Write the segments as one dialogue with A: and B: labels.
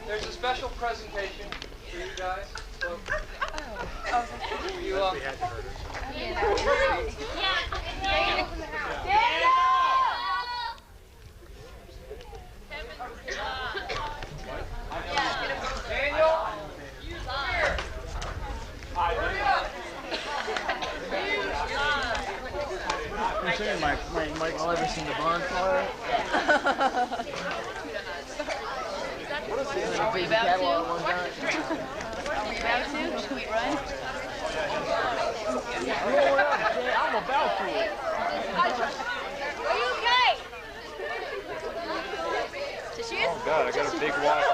A: There's a special presentation for you guys. So, you,
B: I'm saying Mike's never seen the bonfire.
C: Are we about to? Are we about to? Should we run?
B: I'm about to.
C: Are you okay?
D: Oh God, I got a big watch.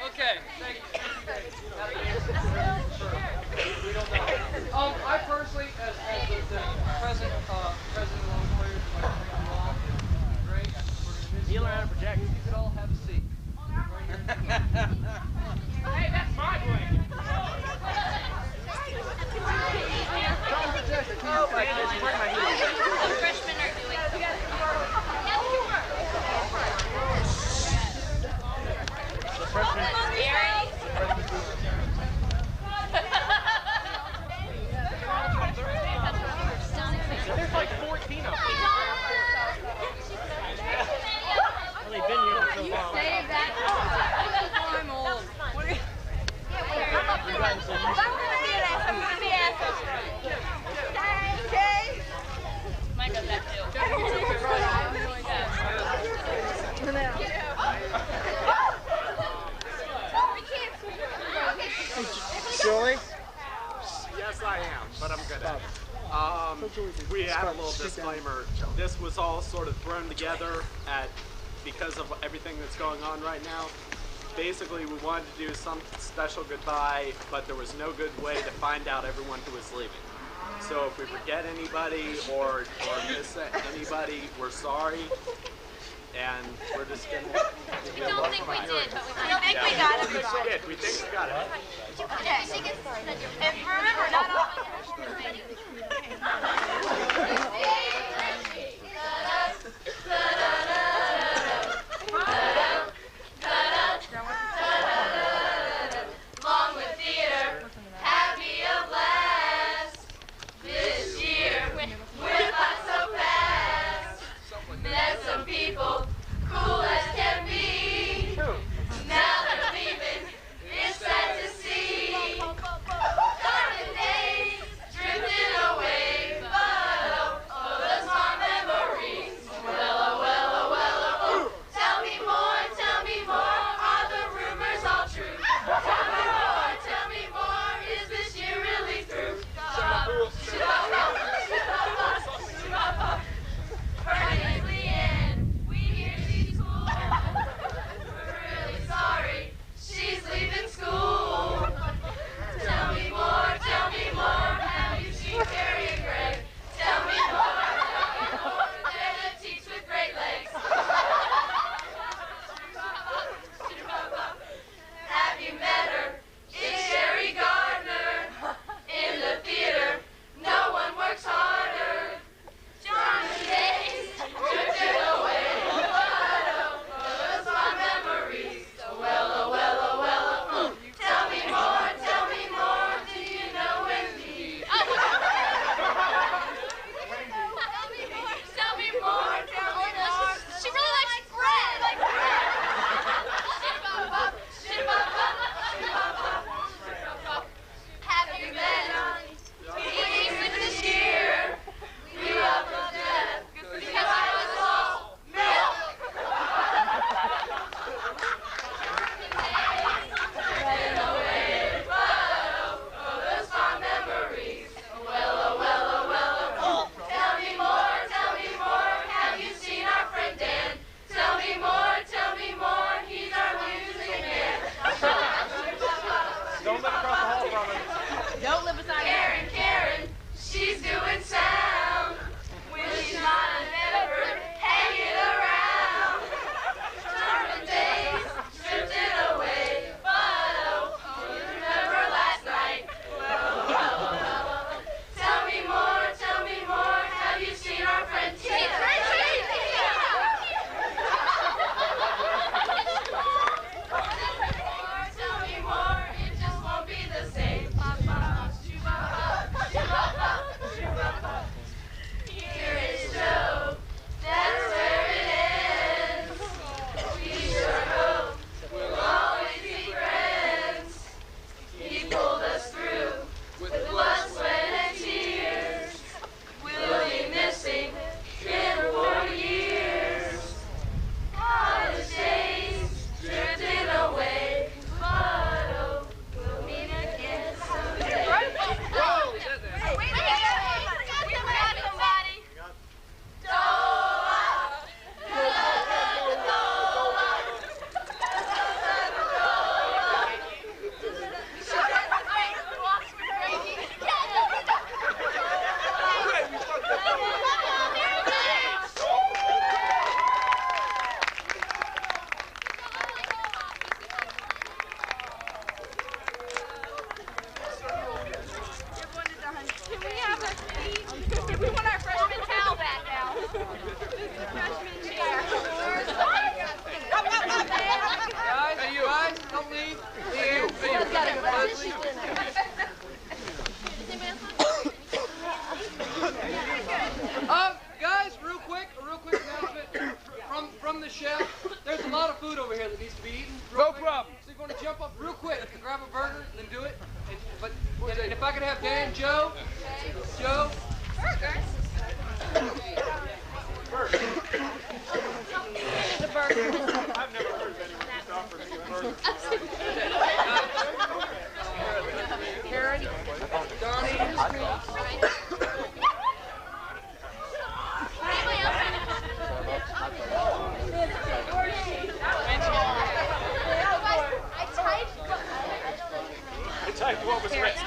A: Okay, thank you. I personally, as the president of Long Players, would like to thank you all. Great. We're going to miss you all. You could all have a seat.
E: Hey, that's my blanket.
C: The freshmen are doing.
B: The freshman.
E: There's like 14 of them.
B: Well, they've been here for so long.
C: Save that. I'm old. I'm gonna be assholes. Okay. Mine does that too.
D: Silly? Yes, I am, but I'm good at it. We have a little disclaimer. This was all sort of thrown together because of everything that's going on right now. Basically, we wanted to do some special goodbye, but there was no good way to find out everyone who was leaving. So if we forget anybody or miss anybody, we're sorry. And we're just gonna.
C: I don't think we did, but we got it.
D: We think we got it.
C: Okay. And remember, not all.
F: Long with theater, happy a blast. This year went by so fast. Met some people cool as can be. Now they're leaving, it's sad to see. Dark days drifting away.
A: chef, there's a lot of food over here that needs to be eaten.
E: No problem.
A: So you want to jump up real quick and grab a burger and then do it. And if I could have Dan, Joe.
F: The burger.
D: I've never heard of anyone who's offered me a burger.
A: Karen, Donnie,
D: I typed what was written.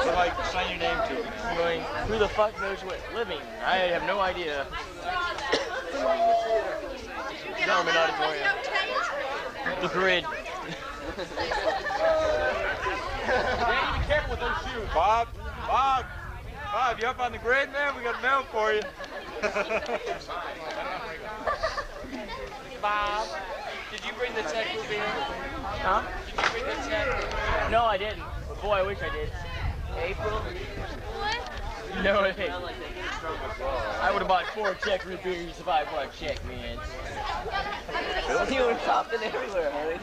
B: So like, sign your name to it. I'm going, who the fuck knows what? Living. I have no idea. Jarman Auditorium. The grid.
E: Danny, be careful with those shoes.
G: Bob, you up on the grid, man? We got a mail for you.
E: Bob, did you bring the tech beer?
B: Huh?
E: Did you bring the tech?
B: No, I didn't. But boy, I wish I did. April? No way. I would have bought 4 Czech root beers if I bought Czech, man. You were topping everywhere, Harley.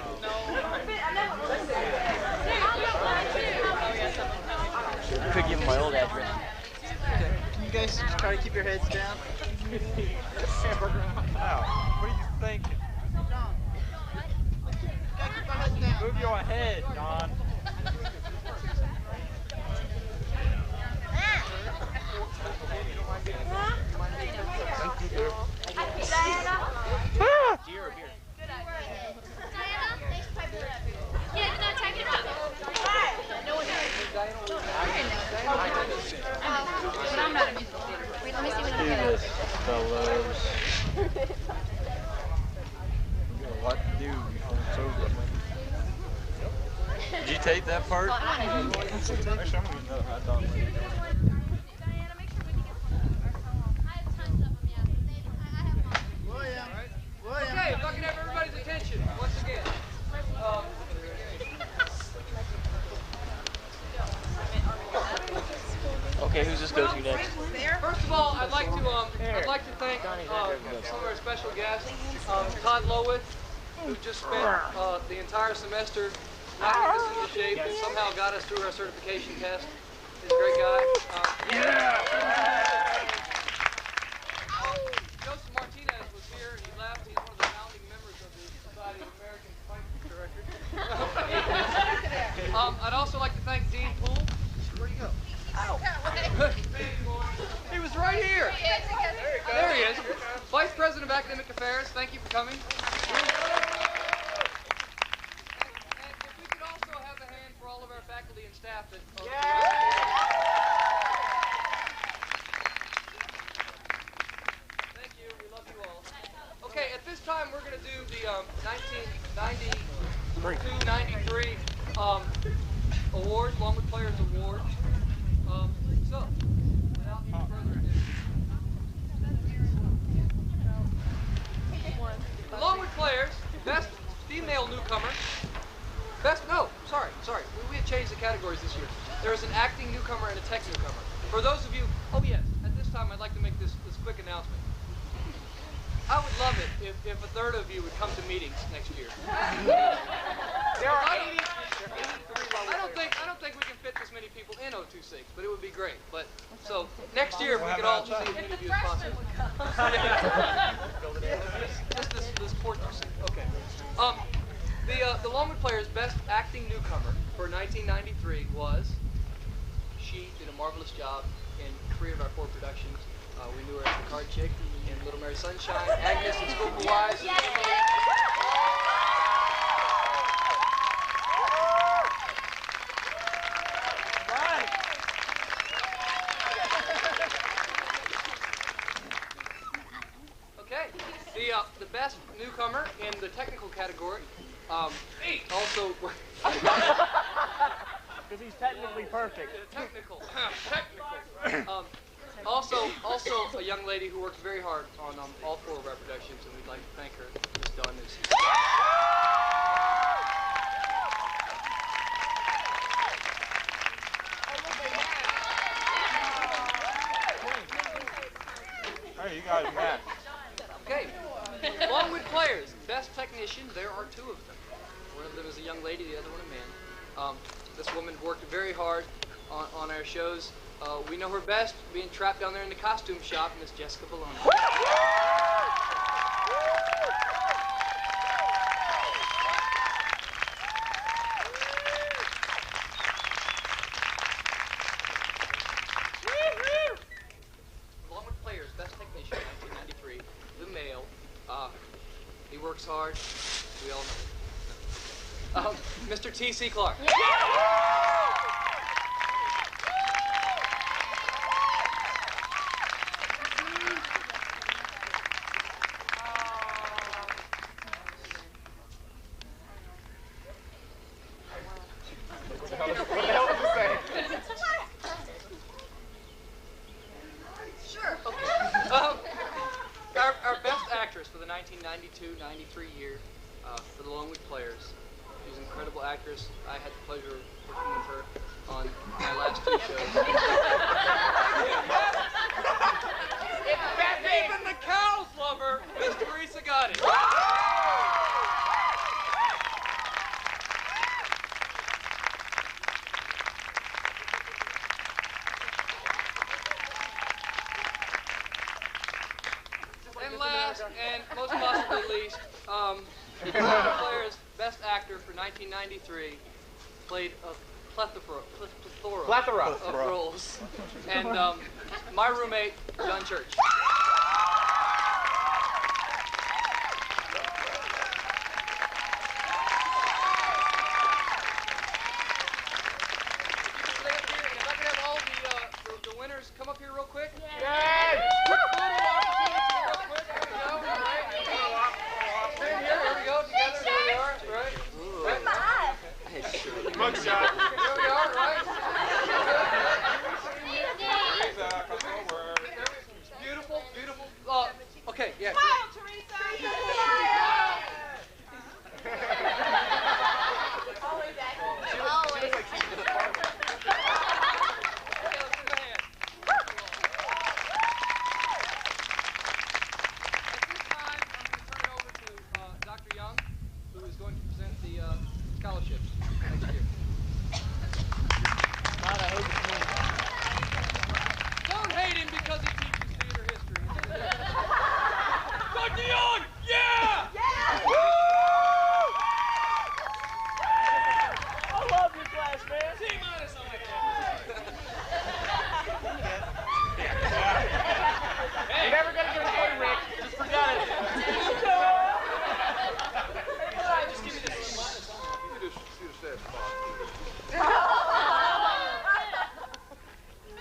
B: I could give him my old address.
C: Can you guys try to keep your heads down?
G: Wow, what are you thinking? Move your head, Don.
B: Deer or beer?
F: I'm not a musical theater. Wait, let me see what I'm
G: Do
F: gonna
G: this, fellows. We got a lot to do before it's over. Did you take that part? Actually, I'm gonna get another hot dog.
F: Diana, make sure we can get some. I have tons of them, yeah. I have one.
C: William.
A: Okay, if I can have everybody's attention once again.
B: Okay, who's this go to next?
A: First of all, I'd like to thank some of our special guests, Todd Lowith, who just spent the entire semester knocking us into shape and somehow got us through our certification test. He's a great guy. Joseph Martinez was here and he left. He's one of the founding members of the Society of American Fight Directors. I'd also like to thank Dean Poole. Where'd he go? He was right here. There he is. Vice President of Academic Affairs, thank you for coming. And if we could also have a hand for all of our faculty and staff that Thank you. We love you all. Okay, at this time we're going to do the 1992-93 awards, Longwood Players Award. So, without any further ado, the Longwood Players, best female newcomer, we had changed the categories this year. There is an acting newcomer and a tech newcomer. For those of you, oh yes, at this time I'd like to make this quick announcement. I would love it if a third of you would come to meetings next year. I don't think we can fit this many people in 026, but it would be great. But so next year, if we could all see as many of you as possible. Just this 14. Okay. The Longwood Players' best acting newcomer for 1993 was. She did a marvelous job in 3 of our 4 productions. We knew her as the card chick in Little Mary Sunshine, Agnes in School for Wives. Okay, the best newcomer in the technical category. Also.
B: Because he's technically perfect.
A: Technical. Also a young lady who works very hard on all 4 of our productions, and we'd like to thank her. Ms. Dunn is.
G: Hey, you guys match.
A: Okay. Longwood players, best technician, there are two of them. One of them is a young lady, the other one a man. This woman worked very hard on our shows. We know her best being trapped down there in the costume shop, Miss Jessica Bologna. Longwood players, best technician, 1993, the male. He works hard. We all know. Mr. T.C. Clark.
F: Sure.
A: Our best actress for the 1992-93 year for the Longwood Players. She's an incredible actress. I had the pleasure of working with her on my last two shows.
E: Even the cows love her.
A: Miss Teresa Gotti. And last, and most possibly least, Longwood Players' best actor for 1993 played a plethora of roles. And my roommate, John Church. If I could have all the winners come up here real quick. Quick photo opportunity real quick. There we go. Right. Stand here. There we go. Together. There we are. Right.
G: Mugshot.
A: There we are. Right. Beautiful. Beautiful. Okay. Yeah.
F: Smile, Teresa. Always acting. Always.
A: Dr. Young, who is going to present the scholarships next year.
B: God, I hope it's me.
A: Don't hate him because he teaches theater history.
E: Dr. Young! Yeah!
B: I love your class, man.
E: T minus on my class.
B: You're never gonna get an A, Rick. Just forget it.
E: Just give me the C minus on my
G: You just said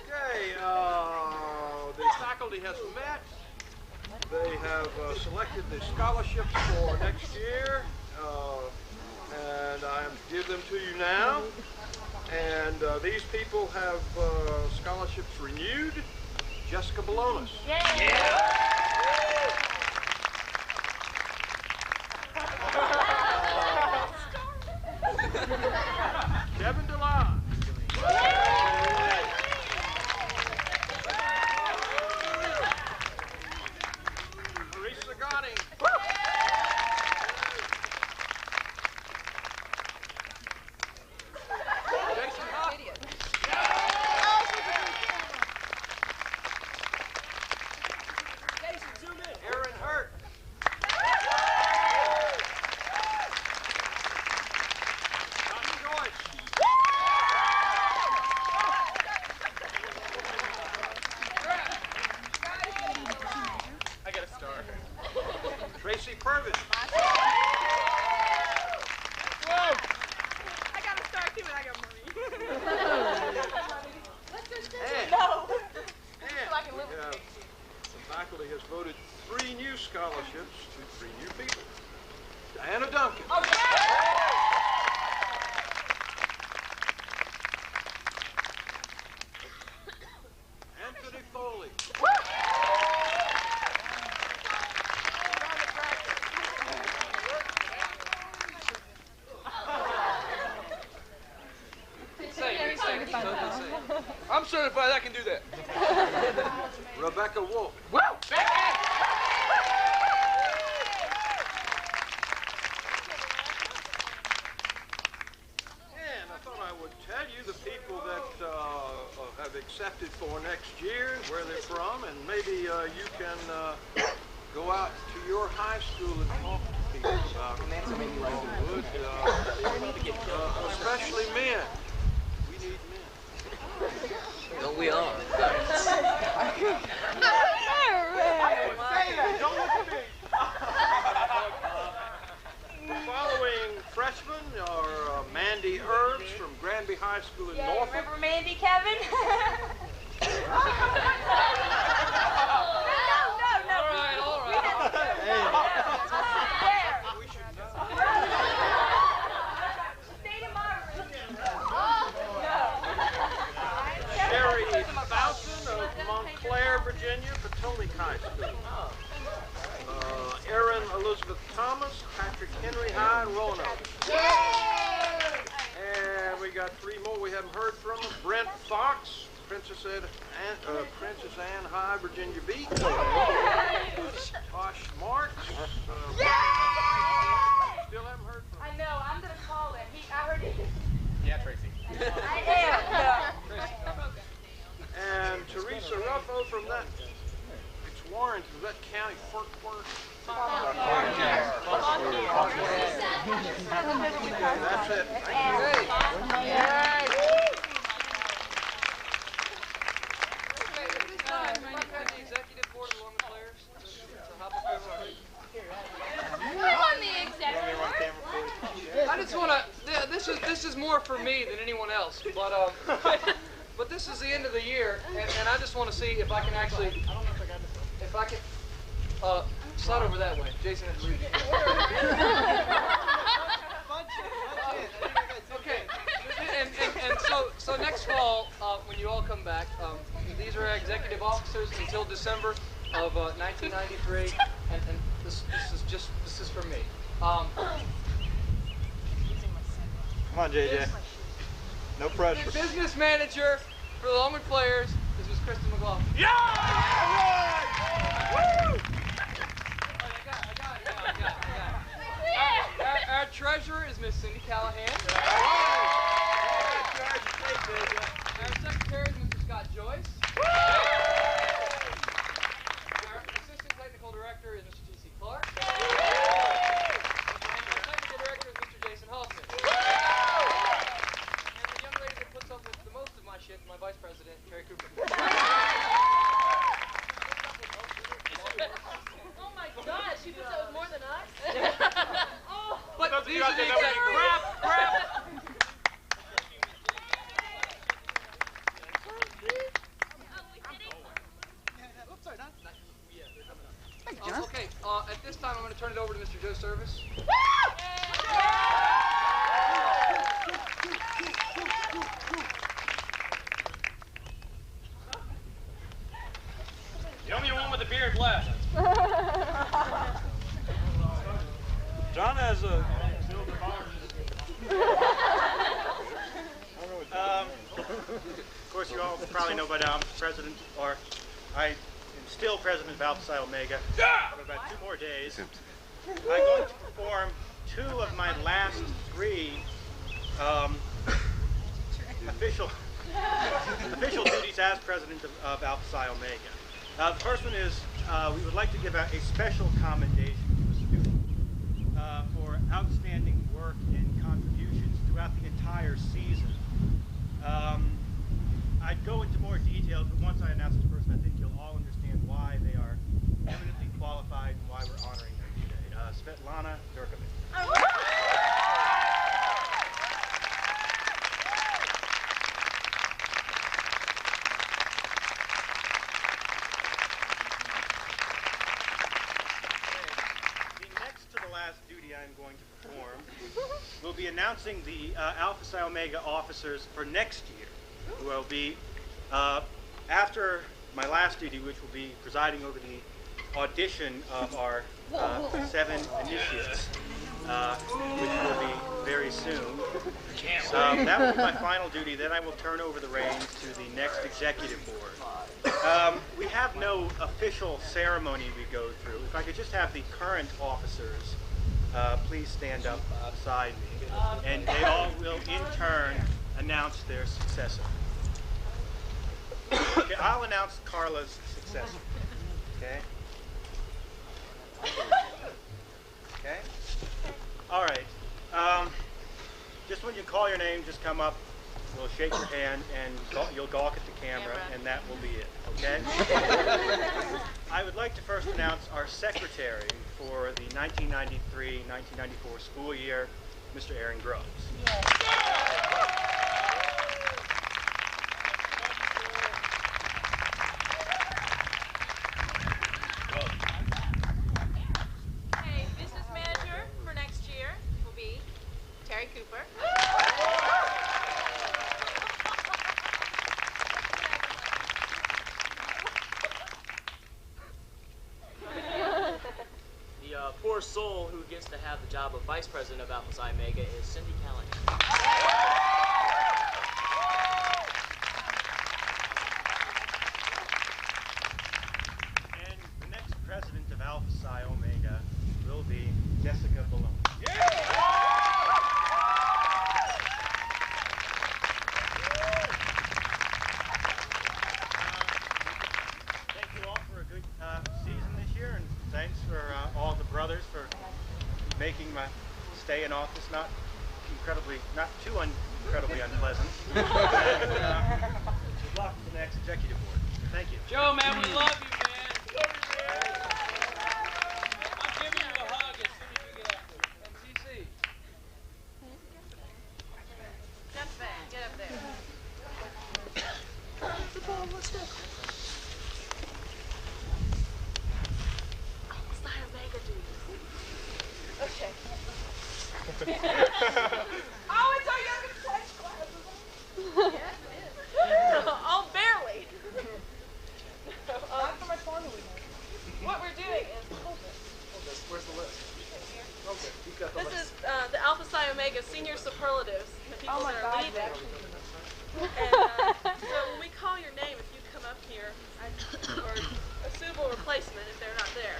G: Okay, the faculty has met. They have selected the scholarships for next year, and I am to give them to you now. And these people have scholarships renewed. Jessica Bologna. Kevin DeLon. Teresa Gotti. Jason Huff. Aaron Hurt. Josh Joyce.
E: I got a star.
G: Tracy Purvis.
E: Whoa!
F: I got a star too, and I got money.
G: And,
F: No.
G: and
F: I can live
G: we
F: with
G: have, the faculty has voted 3 new scholarships to 3 new people. Diana Duncan. Anthony Foley.
E: I'm certified I can do that.
G: Rebecca Wolf.
E: Woo! Becky!
G: accepted for next year, where they're from, and maybe you can go out to your high school and talk to people about Longwood, especially men. We need men.
B: Don't we all?
G: Don't look at me. Following freshmen are Mandy Herbs from Granby High School in Norfolk.
F: Remember Mandy, Kevin? No.
A: All right.
G: We should know.
F: Stay to my room.
G: Sherry Fountain of Montclair, Virginia, Potomac High School. Erin Elizabeth Thomas, Patrick Henry High, Roanoke. And we got 3 more we haven't heard from them. Brent Fox, Princess Anne High, Virginia Beach. Tosh Marks. Still haven't heard from him.
F: I know, I'm going to call him. I heard it.
E: Yeah, Tracy.
F: I am.
G: And Teresa Ruffo from that, it's Warren, from that county, Fort Worth. That's it. Thank you.
A: The executive board of Longwood Players to hop up over.
F: I'm on the executive board.
A: I just want to. This is more for me than anyone else, but but this is the end of the year, and I just want to see if I can actually, if I can, slide over that way. Jason has to read. Okay, and so next fall, when you all come back, these are executive officers until December of 1993, and this is for me.
G: Come on, JJ. No pressure.
A: Business manager for the Longwood Players. This was Kristen McLaughlin.
G: Yeah! Woo!
A: Our treasurer is Miss Cindy Callahan. Our secretary is Mr. Scott Joyce. Our assistant technical director is Mr. T.C. Clark. And our technical director is Mr. Jason Hoffman. And the young lady that puts up with the most of my shit, my vice president, Carrie Cooper.
F: Oh my God, she puts up with more than us?
A: But these are the exact crap. Okay, at this time I'm going to turn it over to Mr. Joe Service.
E: The only one with a beard left.
G: John has a...
H: Of course, you all probably know by now I'm president, or I am still president of Alpha Psi Omega for about 2 more days. I'm going to perform 2 of my last 3 official duties as president of Alpha Psi Omega. The first one is we would like to give out a special commendation to a student for outstanding work and contributions throughout the entire season. I'd go into more details, but once I announce this person, I think you'll all understand why they are eminently qualified and why we're honoring them today. Svetlana Durkovic. The next to the last duty I'm going to perform will be announcing the Alpha Psi Omega officers for next year, who will be, after my last duty, which will be presiding over the audition of our 7 initiates, which will be very soon. That will be my final duty. Then I will turn over the reins to the next executive board. We have no official ceremony we go through. If I could just have the current officers please stand up beside me, and they all will in turn announce their successor. Okay, I'll announce Carla's successor. Okay? Okay? All right. Just when you call your name, just come up. We'll shake your hand, and you'll gawk at the camera, and that will be it. Okay? I would like to first announce our secretary for the 1993-1994 school year, Mr. Aaron Groves.
F: Okay, business manager for next year will be Terry Cooper.
B: The poor soul who gets to have the job of vice president of Alpha Psi Omega is Cindy Callahan.
H: And the next president of Alpha Psi Omega will be Jessica Balone. Thank you all for a good season this year, and thanks for all the brothers for making my stay in office not too incredibly unpleasant. And, good luck to the next executive board. Thank you.
E: Joe, man, we love you, man. I'm giving you a hug as soon as you get up there.
A: MCC.
F: Jump back, get up there. Okay. Oh, it's our youngest French class. Yes, it is. Oh, barely. Not so much longer we have. What we're doing is
A: Where's the list? Okay, you've got the
F: this
A: list.
F: is the Alpha Psi Omega senior superlatives, the people that are leaving. And so when we call your name, if you come up here, or a suitable replacement if they're not there.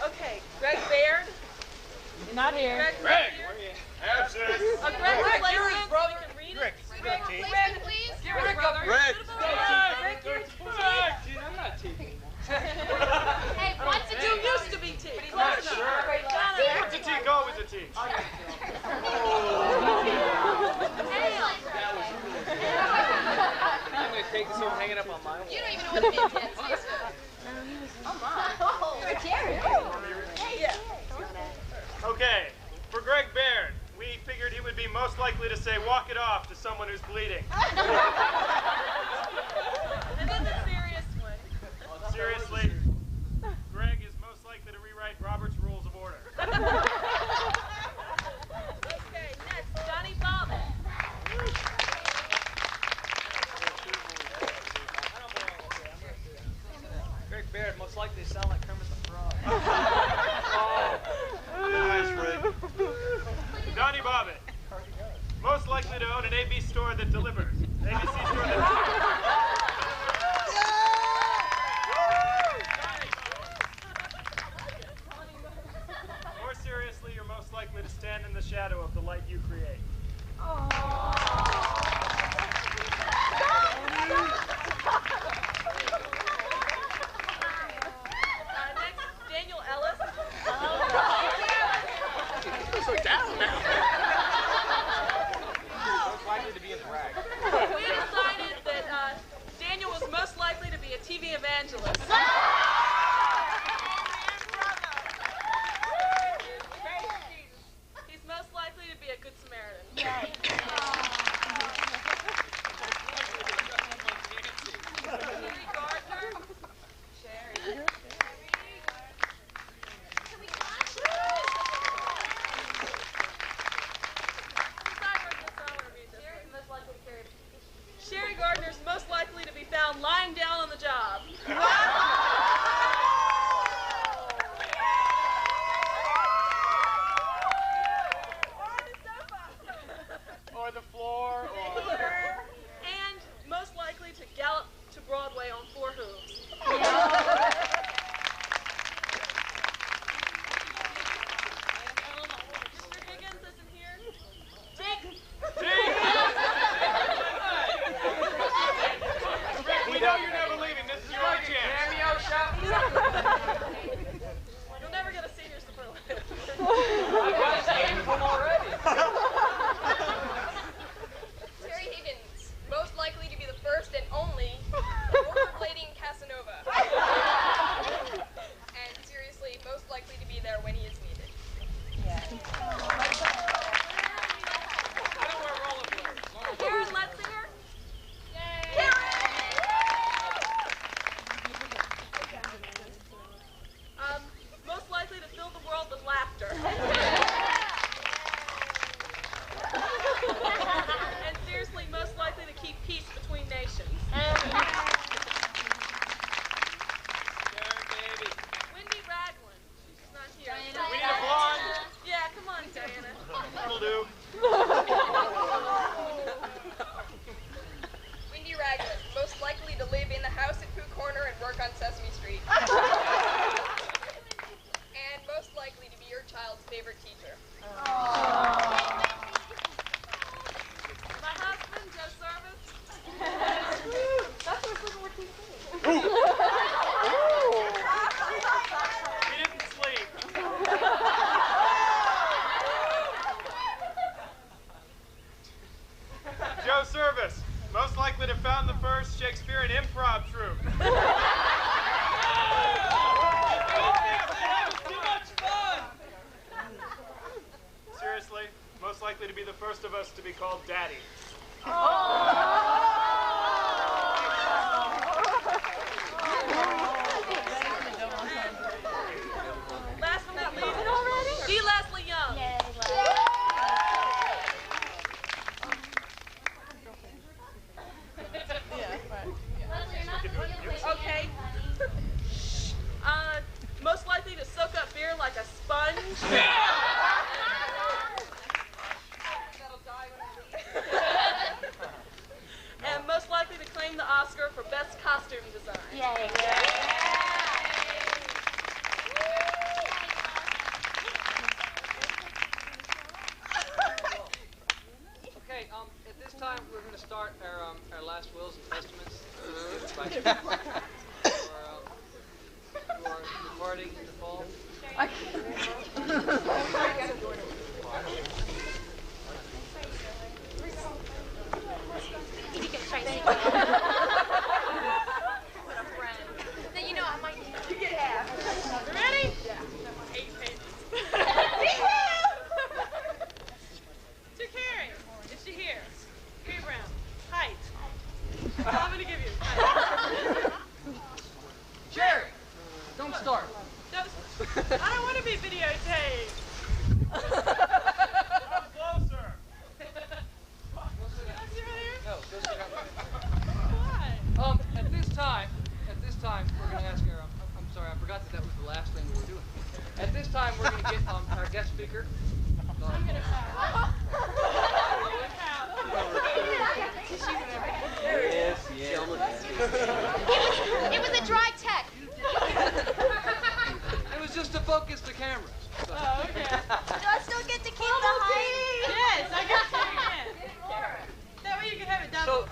F: Okay, Greg Baird.
C: Not here.
F: Greg.
G: Absent.
F: A Greg replacement.
A: brother.
F: We can read
H: Greg,
F: it.
H: Greg, T.
F: please.
A: Greg
F: brother.
G: Greg.
A: Dude, I'm not TV.
F: Hey, what's it do? Used to be T.
A: not sure.
H: What's a T? Always a T.
B: I'm going to take this home hanging up on my wall.
F: You don't even know what the intense is. Oh my. You're Jerry. Hey, yeah.
H: Okay, for Greg Baird, we figured he would be most likely to say walk it off to someone who's bleeding.
F: And then the serious one.
H: Seriously, Greg is most likely to rewrite Robert's Rules of Order.
F: Okay, next, Johnny Bobbitt.
B: Greg Baird, most likely to sound like Kermit the Frog.
G: Nice, Rick.
H: Donnie Bobbitt, most likely to own an AB store that delivers. ABC store that delivers. More seriously, you're most likely to stand in the shadow of the light you create.
F: Next, Daniel Ellis.
A: So down now.
B: Most likely to be in drag.
F: We decided that Daniel was most likely to be a TV evangelist. He's most likely to be a good Samaritan.
H: rest of us to be called Daddy.
I: Last but not least, D. Leslie Young. Okay. Most likely to soak up beer like a sponge. And most likely to claim the Oscar for Best Costume Design.
A: Okay, at this time we're going to start our last wills and testaments who are departing in the fall.
I: Ready? 8 pages. To Carrie. Is she here? Carrie Brown. Height. I'm going to give you height.
A: Jerry, don't start.
I: I don't want to be videotaped.
H: Closer.
A: No, go sit down.
I: Why?
A: At this time, we're going to ask our. I'm sorry, I forgot that was the last thing we were doing. At this time, we're going to get our guest speaker.
I: I'm going to pout.
F: It was a dry tech.
A: It was just to focus the cameras. So.
I: Oh, okay.
F: Do I still get to keep the height?
I: Yes, I got you. That way you can have it done.
A: So,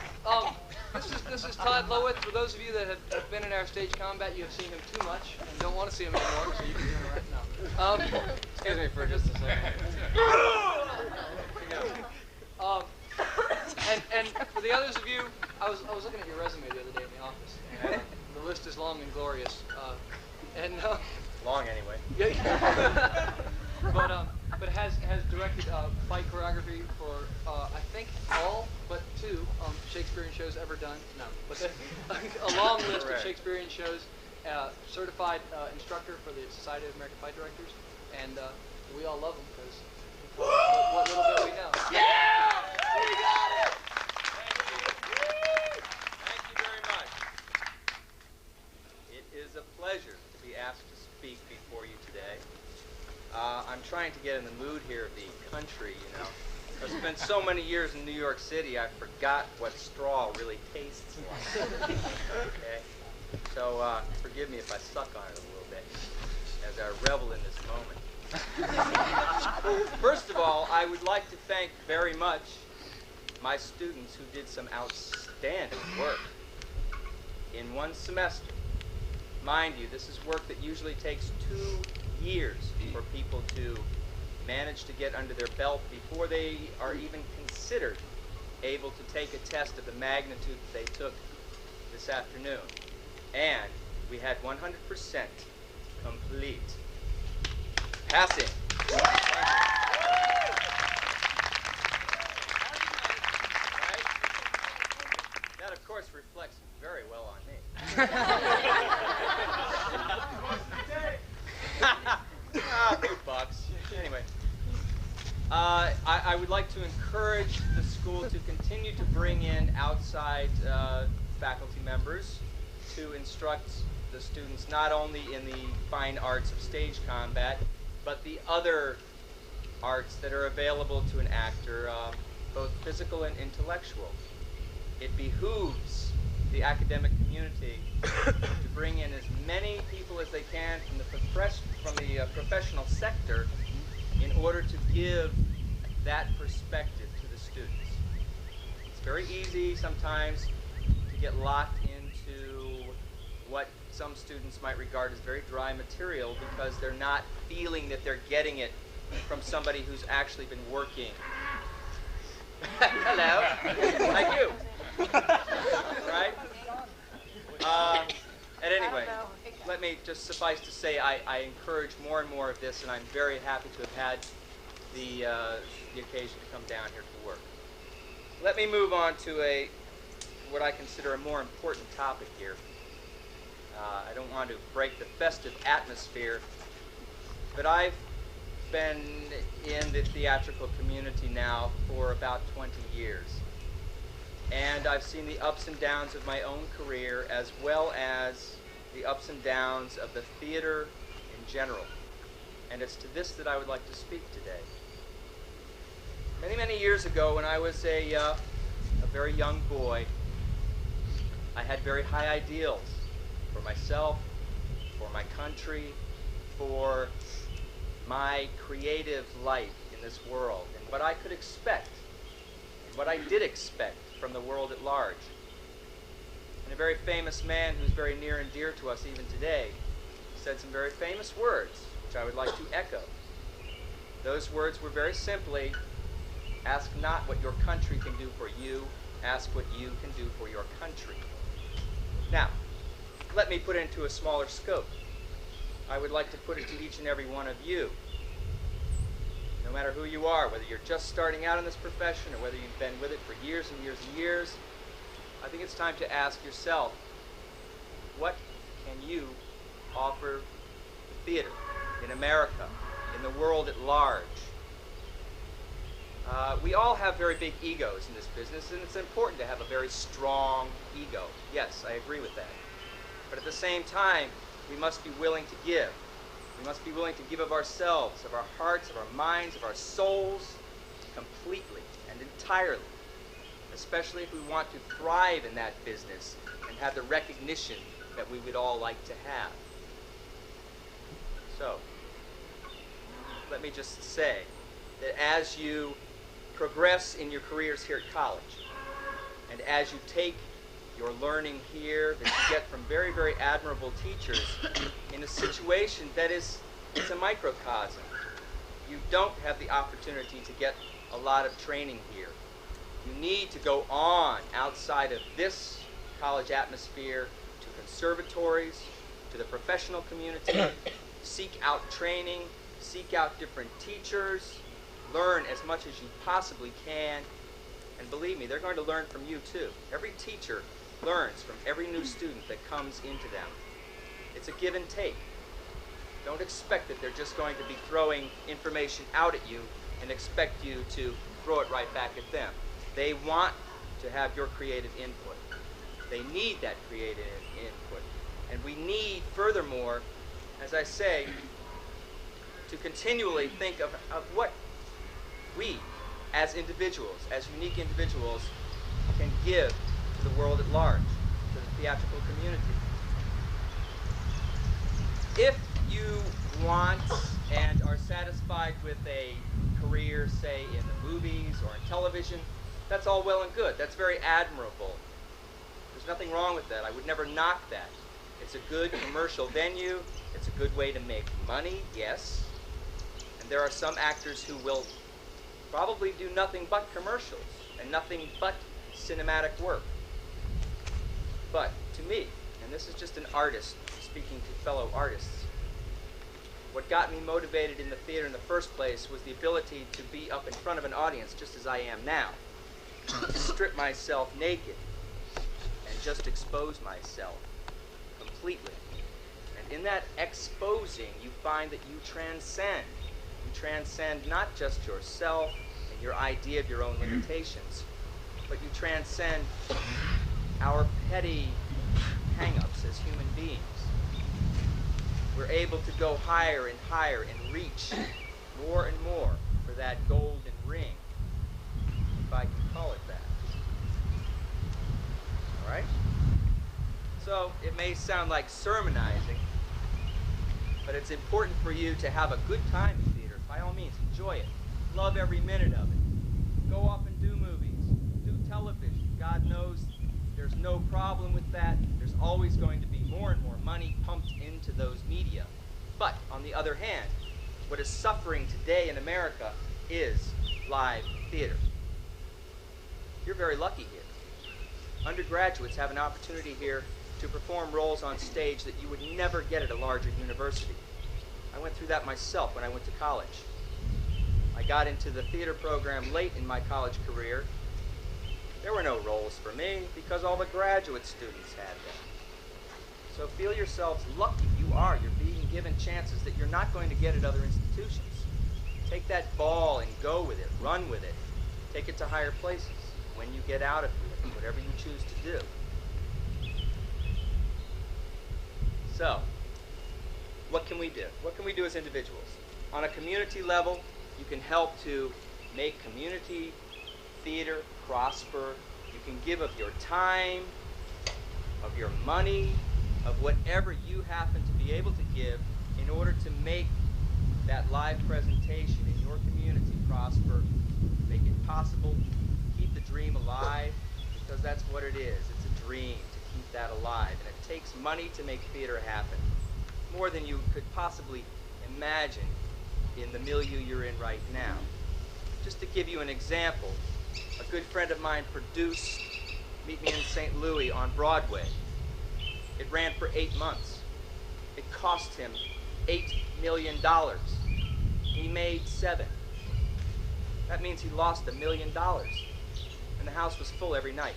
A: this is Todd Lowith. For those of you that have been in our stage combat, you have seen him too much and don't want to see him anymore, so you can do it right now. Excuse me for just a second. And for the others of you, I was looking at your resume the other day in the office, and the list is long and glorious.
J: Long anyway.
A: Yeah. But has directed fight choreography for I think all but 2 Shakespearean shows ever done. No, but a long list of Shakespearean shows. Certified instructor for the Society of American Fight Directors, and we all love him because what little bit we know.
J: Yeah! We got it! Thank you very much. It is a pleasure to be asked to speak before you today. I'm trying to get in the mood here of the country, you know. I've spent so many years in New York City, I forgot what straw really tastes like. Okay? So forgive me if I suck on it a little bit as I revel in this moment. First of all, I would like to thank very much my students who did some outstanding work in one semester. Mind you, this is work that usually takes 2 years for people to manage to get under their belt before they are even considered able to take a test of the magnitude that they took this afternoon. And we had 100% complete passing. Right? That, of course, reflects very well on me. A few bucks. Anyway, I would like to encourage the school to continue to bring in outside faculty members to instruct the students not only in the fine arts of stage combat, but the other arts that are available to an actor, both physical and intellectual. It behooves the academic community to bring in as many people as they can from the professional sector in order to give that perspective to the students. It's very easy sometimes to get locked into what some students might regard as very dry material because they're not feeling that they're getting it from somebody who's actually been working. Hello, like you. Right? And anyway, let me just suffice to say I encourage more and more of this, and I'm very happy to have had the occasion to come down here to work. Let me move on to what I consider a more important topic here. I don't want to break the festive atmosphere, but I've been in the theatrical community now for about 20 years. And I've seen the ups and downs of my own career as well as the ups and downs of the theater in general. And it's to this that I would like to speak today. Many, many years ago, when I was a very young boy, I had very high ideals for myself, for my country, for my creative life in this world, and what I could expect, and what I did expect from the world at large. And a very famous man who's very near and dear to us even today said some very famous words, which I would like to echo. Those words were very simply, ask not what your country can do for you, ask what you can do for your country. Now, let me put it into a smaller scope. I would like to put it to each and every one of you. No matter who you are, whether you're just starting out in this profession or whether you've been with it for years and years and years, I think it's time to ask yourself, what can you offer the theater in America, in the world at large? We all have very big egos in this business, and it's important to have a very strong ego. Yes, I agree with that. But at the same time, we must be willing to give. We must be willing to give of ourselves, of our hearts, of our minds, of our souls, completely and entirely, especially if we want to thrive in that business and have the recognition that we would all like to have. So, let me just say that as you progress in your careers here at college, and as you take your learning here that you get from very, very admirable teachers in a situation that it's a microcosm. You don't have the opportunity to get a lot of training here. You need to go on outside of this college atmosphere to conservatories, to the professional community, seek out training, seek out different teachers, learn as much as you possibly can, and believe me, they're going to learn from you too. Every teacher learns from every new student that comes into them. It's a give and take. Don't expect that they're just going to be throwing information out at you and expect you to throw it right back at them. They want to have your creative input. They need that creative input. And we need, furthermore, as I say, to continually think of what we, as individuals, as unique individuals, can give to the world at large, to the theatrical community. If you want and are satisfied with a career, say, in the movies or in television, that's all well and good. That's very admirable. There's nothing wrong with that. I would never knock that. It's a good commercial venue. It's a good way to make money, yes. And there are some actors who will probably do nothing but commercials and nothing but cinematic work. But to me, and this is just an artist speaking to fellow artists, what got me motivated in the theater in the first place was the ability to be up in front of an audience just as I am now, to strip myself naked and just expose myself completely. And in that exposing, you find that you transcend. You transcend not just yourself and your idea of your own limitations, but you transcend our petty hang-ups as human beings. We're able to go higher and higher and reach more and more for that golden ring, if I can call it that. All right? So it may sound like sermonizing, but it's important for you to have a good time in theater. By all means, enjoy it. Love every minute of it. Go off and do movies. Do television. God knows there's no problem with that. There's always going to be more and more money pumped into those media. But, on the other hand, what is suffering today in America is live theater. You're very lucky here. Undergraduates have an opportunity here to perform roles on stage that you would never get at a larger university. I went through that myself when I went to college. I got into the theater program late in my college career. There were no roles for me because all the graduate students had them. So feel yourselves lucky. You are. You're being given chances that you're not going to get at other institutions. Take that ball and go with it. Run with it. Take it to higher places when you get out of here, whatever you choose to do. So, what can we do? What can we do as individuals? On a community level, you can help to make community theater prosper. You can give of your time, of your money, of whatever you happen to be able to give in order to make that live presentation in your community prosper, make it possible, keep the dream alive, because that's what it is. It's a dream to keep that alive. And it takes money to make theater happen, more than you could possibly imagine in the milieu you're in right now. Just to give you an example, a good friend of mine produced Meet Me in St. Louis on Broadway. It ran for 8 months. It cost him $8 million. He made 7. That means he lost $1 million. And the house was full every night.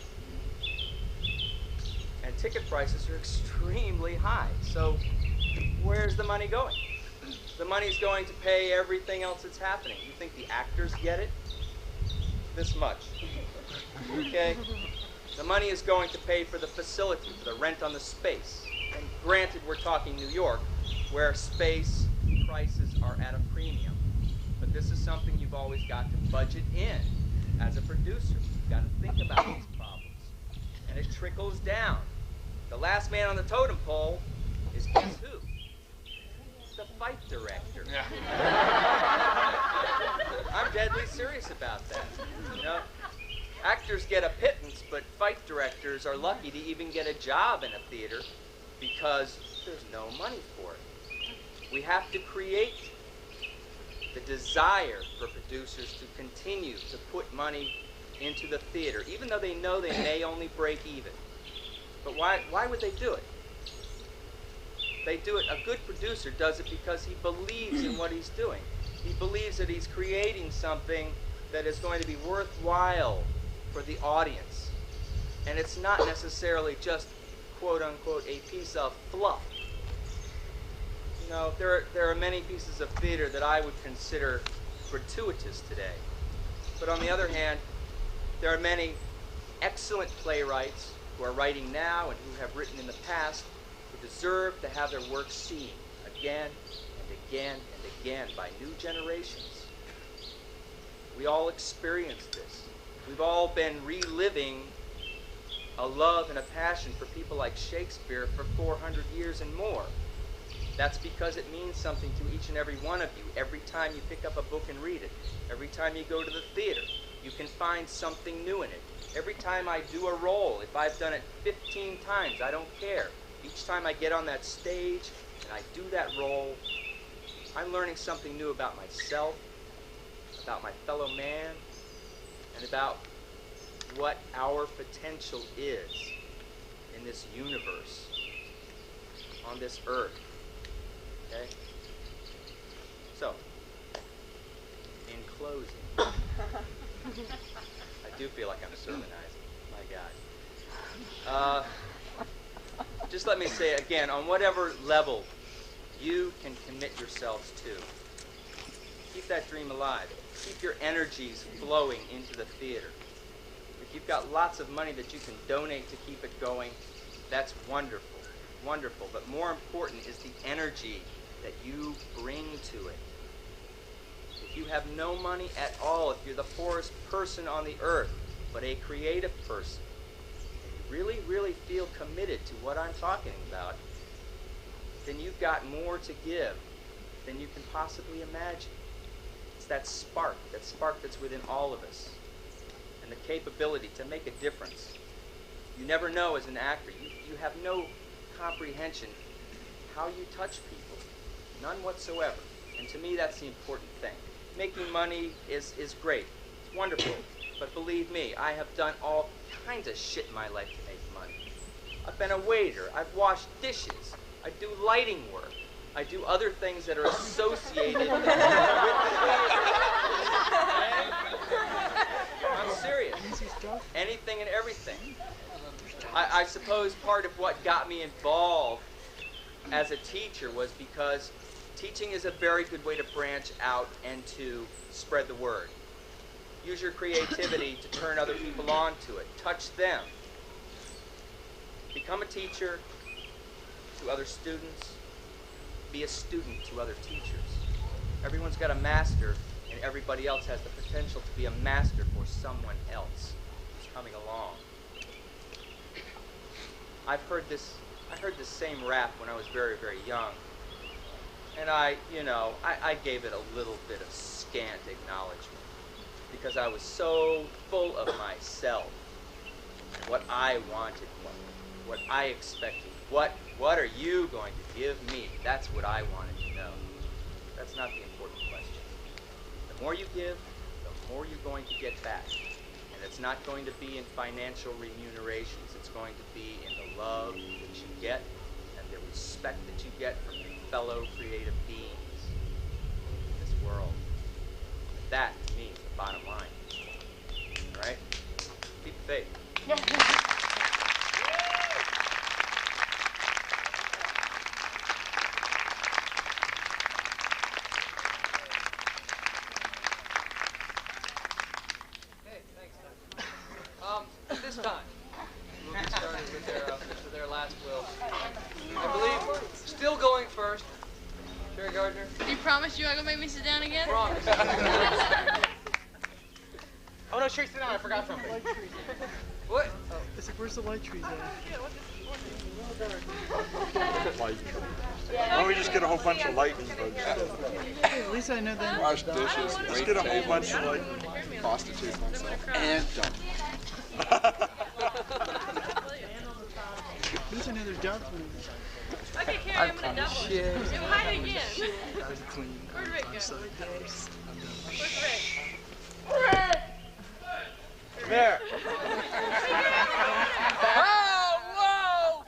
J: And ticket prices are extremely high. So where's the money going? The money's going to pay everything else that's happening. You think the actors get it? This much. Okay? The money is going to pay for the facility, for the rent on the space. And granted, we're talking New York, where space prices are at a premium. But this is something you've always got to budget in as a producer. You've got to think about these problems. And it trickles down. The last man on the totem pole is guess who? The fight director. Yeah. I'm deadly serious about that. You know, actors get a pittance, but fight directors are lucky to even get a job in a theater because there's no money for it. We have to create the desire for producers to continue to put money into the theater, even though they know they may only break even. But why would they do it? They do it, a good producer does it because he believes in what he's doing. He believes that he's creating something that is going to be worthwhile for the audience. And it's not necessarily just, quote unquote, a piece of fluff. You know, there are many pieces of theater that I would consider gratuitous today. But on the other hand, there are many excellent playwrights who are writing now and who have written in the past who deserve to have their work seen again and again and again by new generations. We all experience this. We've all been reliving a love and a passion for people like Shakespeare for 400 years and more. That's because it means something to each and every one of you. Every time you pick up a book and read it, every time you go to the theater, you can find something new in it. Every time I do a role, if I've done it 15 times, I don't care. Each time I get on that stage and I do that role, I'm learning something new about myself, about my fellow man, and about what our potential is in this universe, on this earth. Okay? So, in closing, I do feel like I'm sermonizing. My God. Just let me say again, on whatever level you can commit yourselves to, keep that dream alive. Keep your energies flowing into the theater. If you've got lots of money that you can donate to keep it going, that's wonderful, wonderful. But more important is the energy that you bring to it. If you have no money at all, if you're the poorest person on the earth, but a creative person, and you really, really feel committed to what I'm talking about, then you've got more to give than you can possibly imagine. It's that spark that's within all of us, and the capability to make a difference. You never know as an actor. You have no comprehension how you touch people. None whatsoever. And to me, that's the important thing. Making money is great. It's wonderful. But believe me, I have done all kinds of shit in my life to make money. I've been a waiter. I've washed dishes. I do lighting work. I do other things that are associated with the theater. serious. Anything and everything. I suppose part of what got me involved as a teacher was because teaching is a very good way to branch out and to spread the word. Use your creativity to turn other people on to it. Touch them. Become a teacher to other students. Be a student to other teachers. Everyone's got a master, and everybody else has the potential to be a master for someone else who's coming along. I heard this same rap when I was very, very young. And I gave it a little bit of scant acknowledgement because I was so full of myself, what I wanted, what I expected. What are you going to give me? That's what I wanted to know. That's not the important question. The more you give, the more you're going to get back. And it's not going to be in financial remunerations. It's going to be in the love that you get and the respect that you get from your fellow creative beings in this world. That, to me, is the bottom line. All right? Keep the faith.
A: At this time, we'll get started with their last will. I believe still going first, Jerry Gardner.
F: You promise you aren't gonna make me sit down again?
A: Promise.
B: Oh no, Sherry, sit down. I forgot something.
A: What?
C: It's like, where's the light trees at?
G: Light. Why don't we just get a whole bunch of lightning bugs?
C: Hey, at least I know that.
K: Wash dishes,
G: Just
K: wait
G: get a whole
K: tables,
G: bunch of lightning.
K: prostitute myself, and dump.
C: At least I know there's jobs for me.
I: Okay, Carrie, I'm gonna double it.
C: shit.
I: It might again.
C: I was clean.
I: Where'd Rick go?
C: I'm so gross.
I: Where's Rick?
B: There.
A: Oh, whoa!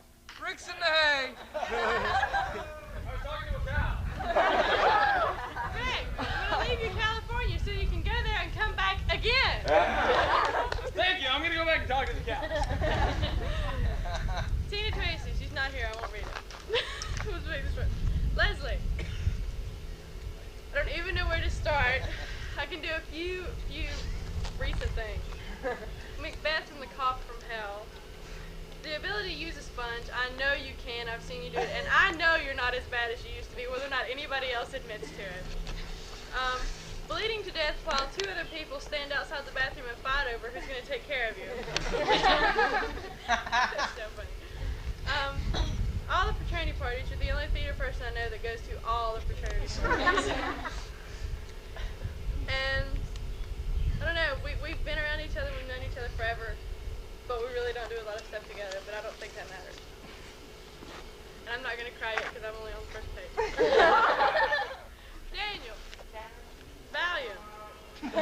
A: Rick's in the hay.
I: Rick, I'm gonna leave you California so you can go there and come back again.
E: Thank you. I'm going to go back and talk to the cat.
I: Tina Tracy, she's not here. I won't read it. Let's make this short. Leslie, I don't even know where to start. I can do a few recent things. Macbeth and the Cop from Hell. The ability to use a sponge, I know you can. I've seen you do it, and I know you're not as bad as you used to be, whether or not anybody else admits to it. Bleeding to death while two other people stand outside the bathroom and fight over who's going to take care of you. That's so funny. All the fraternity parties. You're the only theater person I know that goes to all the fraternity parties. And I don't know, we've been around each other, we've known each other forever, but we really don't do a lot of stuff together, but I don't think that matters. And I'm not going to cry yet because I'm only on the first page. Daniel. Valium. The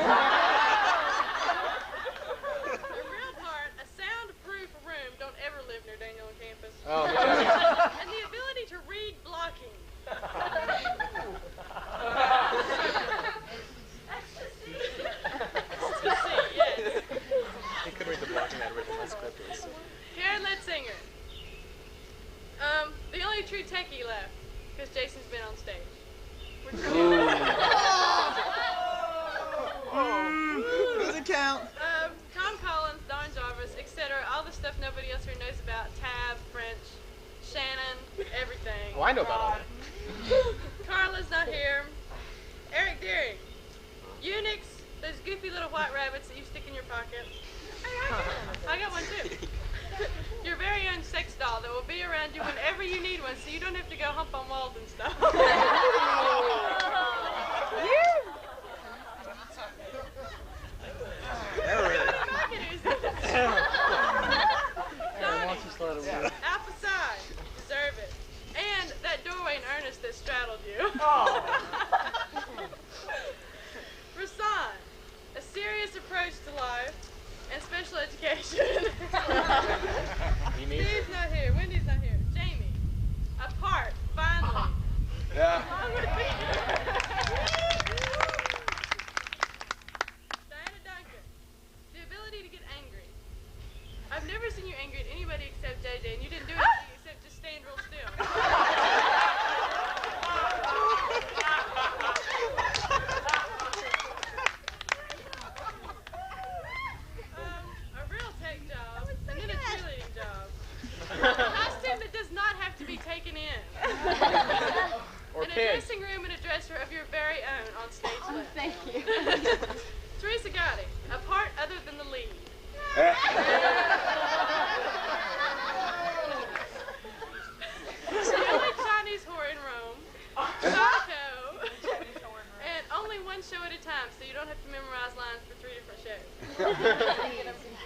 I: real part, a soundproof room. Don't ever live near Daniel on campus.
B: Oh,
I: And the ability to read blocking. Yes.
B: He could read the blocking I'd written in my script.
I: Karen Letzinger. The only true techie left, because Jason's been on stage.
C: Doesn't count.
I: Tom Collins, Don Jarvis, etc. All the stuff nobody else here knows about. Tab, French, Shannon, everything.
B: Oh, I know about all that.
I: Carla's not here. Eric Deering. Unix, those goofy little white rabbits that you stick in your pocket. I got one too. Your very own sex doll that will be around you whenever you need one, so you don't have to go hump on walls and stuff. Alpha Psi, deserve it. And that doorway in earnest that straddled you. Rasan, a serious approach to life and special education. Steve's not here. Wendy's not here. Jamie, apart, finally.
K: Yeah.
I: Diana Duncan, the ability room and a dresser of your very own on stage left.
F: Thank you.
I: Teresa Gotti, a part other than the lead. The only Chinese whore in Rome. Taco. And only one show at a time, so you don't have to memorize lines for 3 different shows.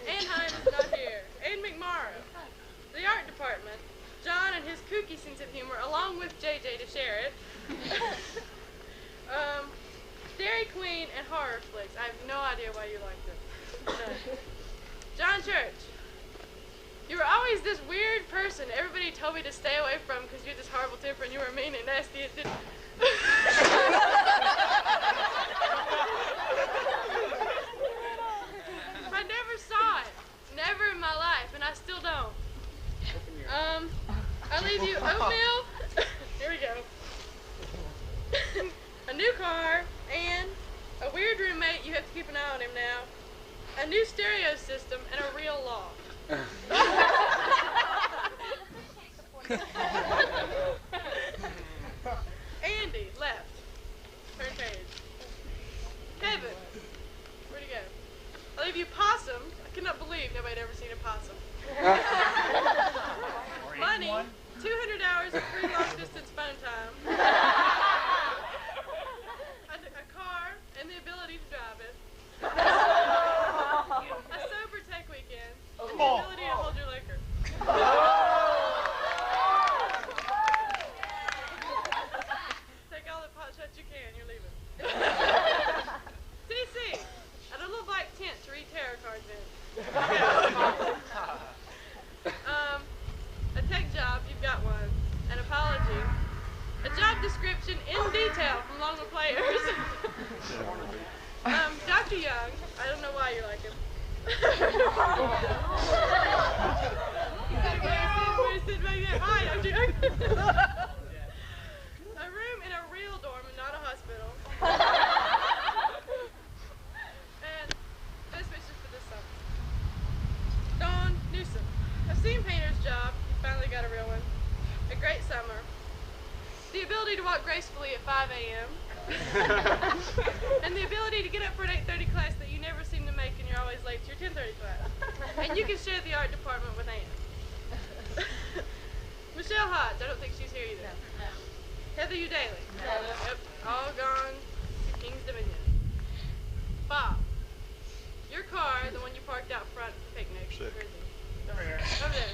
I: Ann Hines is not here. Ann McMorrow. The art department. John and his kooky sense of humor, along with JJ to share it. Dairy Queen and horror flicks. I have no idea why you like them. None. John Church. You were always this weird person everybody told me to stay away from because you're this horrible temper and you were mean and nasty and didn't. I never saw it. Never in my life, and I still don't. I leave you oatmeal. Here we go. A new car and a weird roommate. You have to keep an eye on him now. A new stereo system and a real loft. Andy left. Turn page. Kevin, where'd he go? I leave you possum. I cannot believe nobody had ever seen a possum. Money, 200 hours of free long distance phone time. A car and the ability to drive it. A sober tech weekend and the ability to hold your liquor. Take all the pot shots you can, you're leaving. TC, at a little black tent to read tarot cards in. A tech job, you've got one. An apology. A job description in detail from Longwood Players. Dr. Young, I don't know why you like him. Hi, Dr. Young. A room in a real dorm and not a hospital. And best wishes for this summer. Dawn Newsom. A scene painter's job. You finally got a real one. A great summer. The ability to walk gracefully at 5 a.m. And the ability to get up for an 8:30 class that you never seem to make and you're always late to your 10:30 class. And you can share the art department with Anne. Michelle Hodge, I don't think she's here either. No. Heather Udaly. No. Yep, all gone to King's Dominion. Bob, your car, the one you parked out front at the picnic. Where is it? Over here. Over there.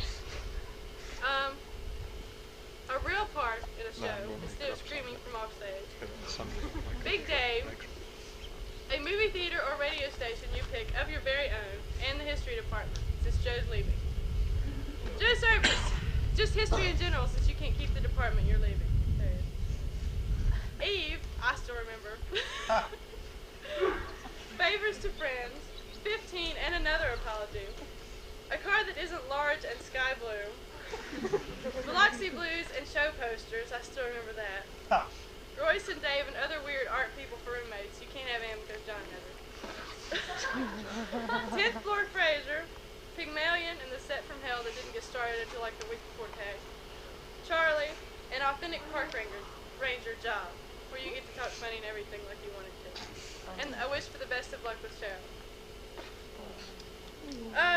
I: A real part in a show instead of screaming from off stage. Big Dave, a movie theater or radio station you pick of your very own, and the history department, since Joe's leaving. Joe Service, just history in general, since you can't keep the department you're leaving. There it is. Eve, I still remember. Favors to friends, 15 and another apology. A car that isn't large and sky blue. Biloxi Blues and show posters, I still remember that. Royce and Dave and other weird art people for roommates. You can't have Ann because John has it. 10th floor Fraser, Pygmalion and the set from hell that didn't get started until like the week before tag. Charlie, an authentic park ranger job, where you get to talk money and everything like you wanted to. And I wish for the best of luck with Cheryl.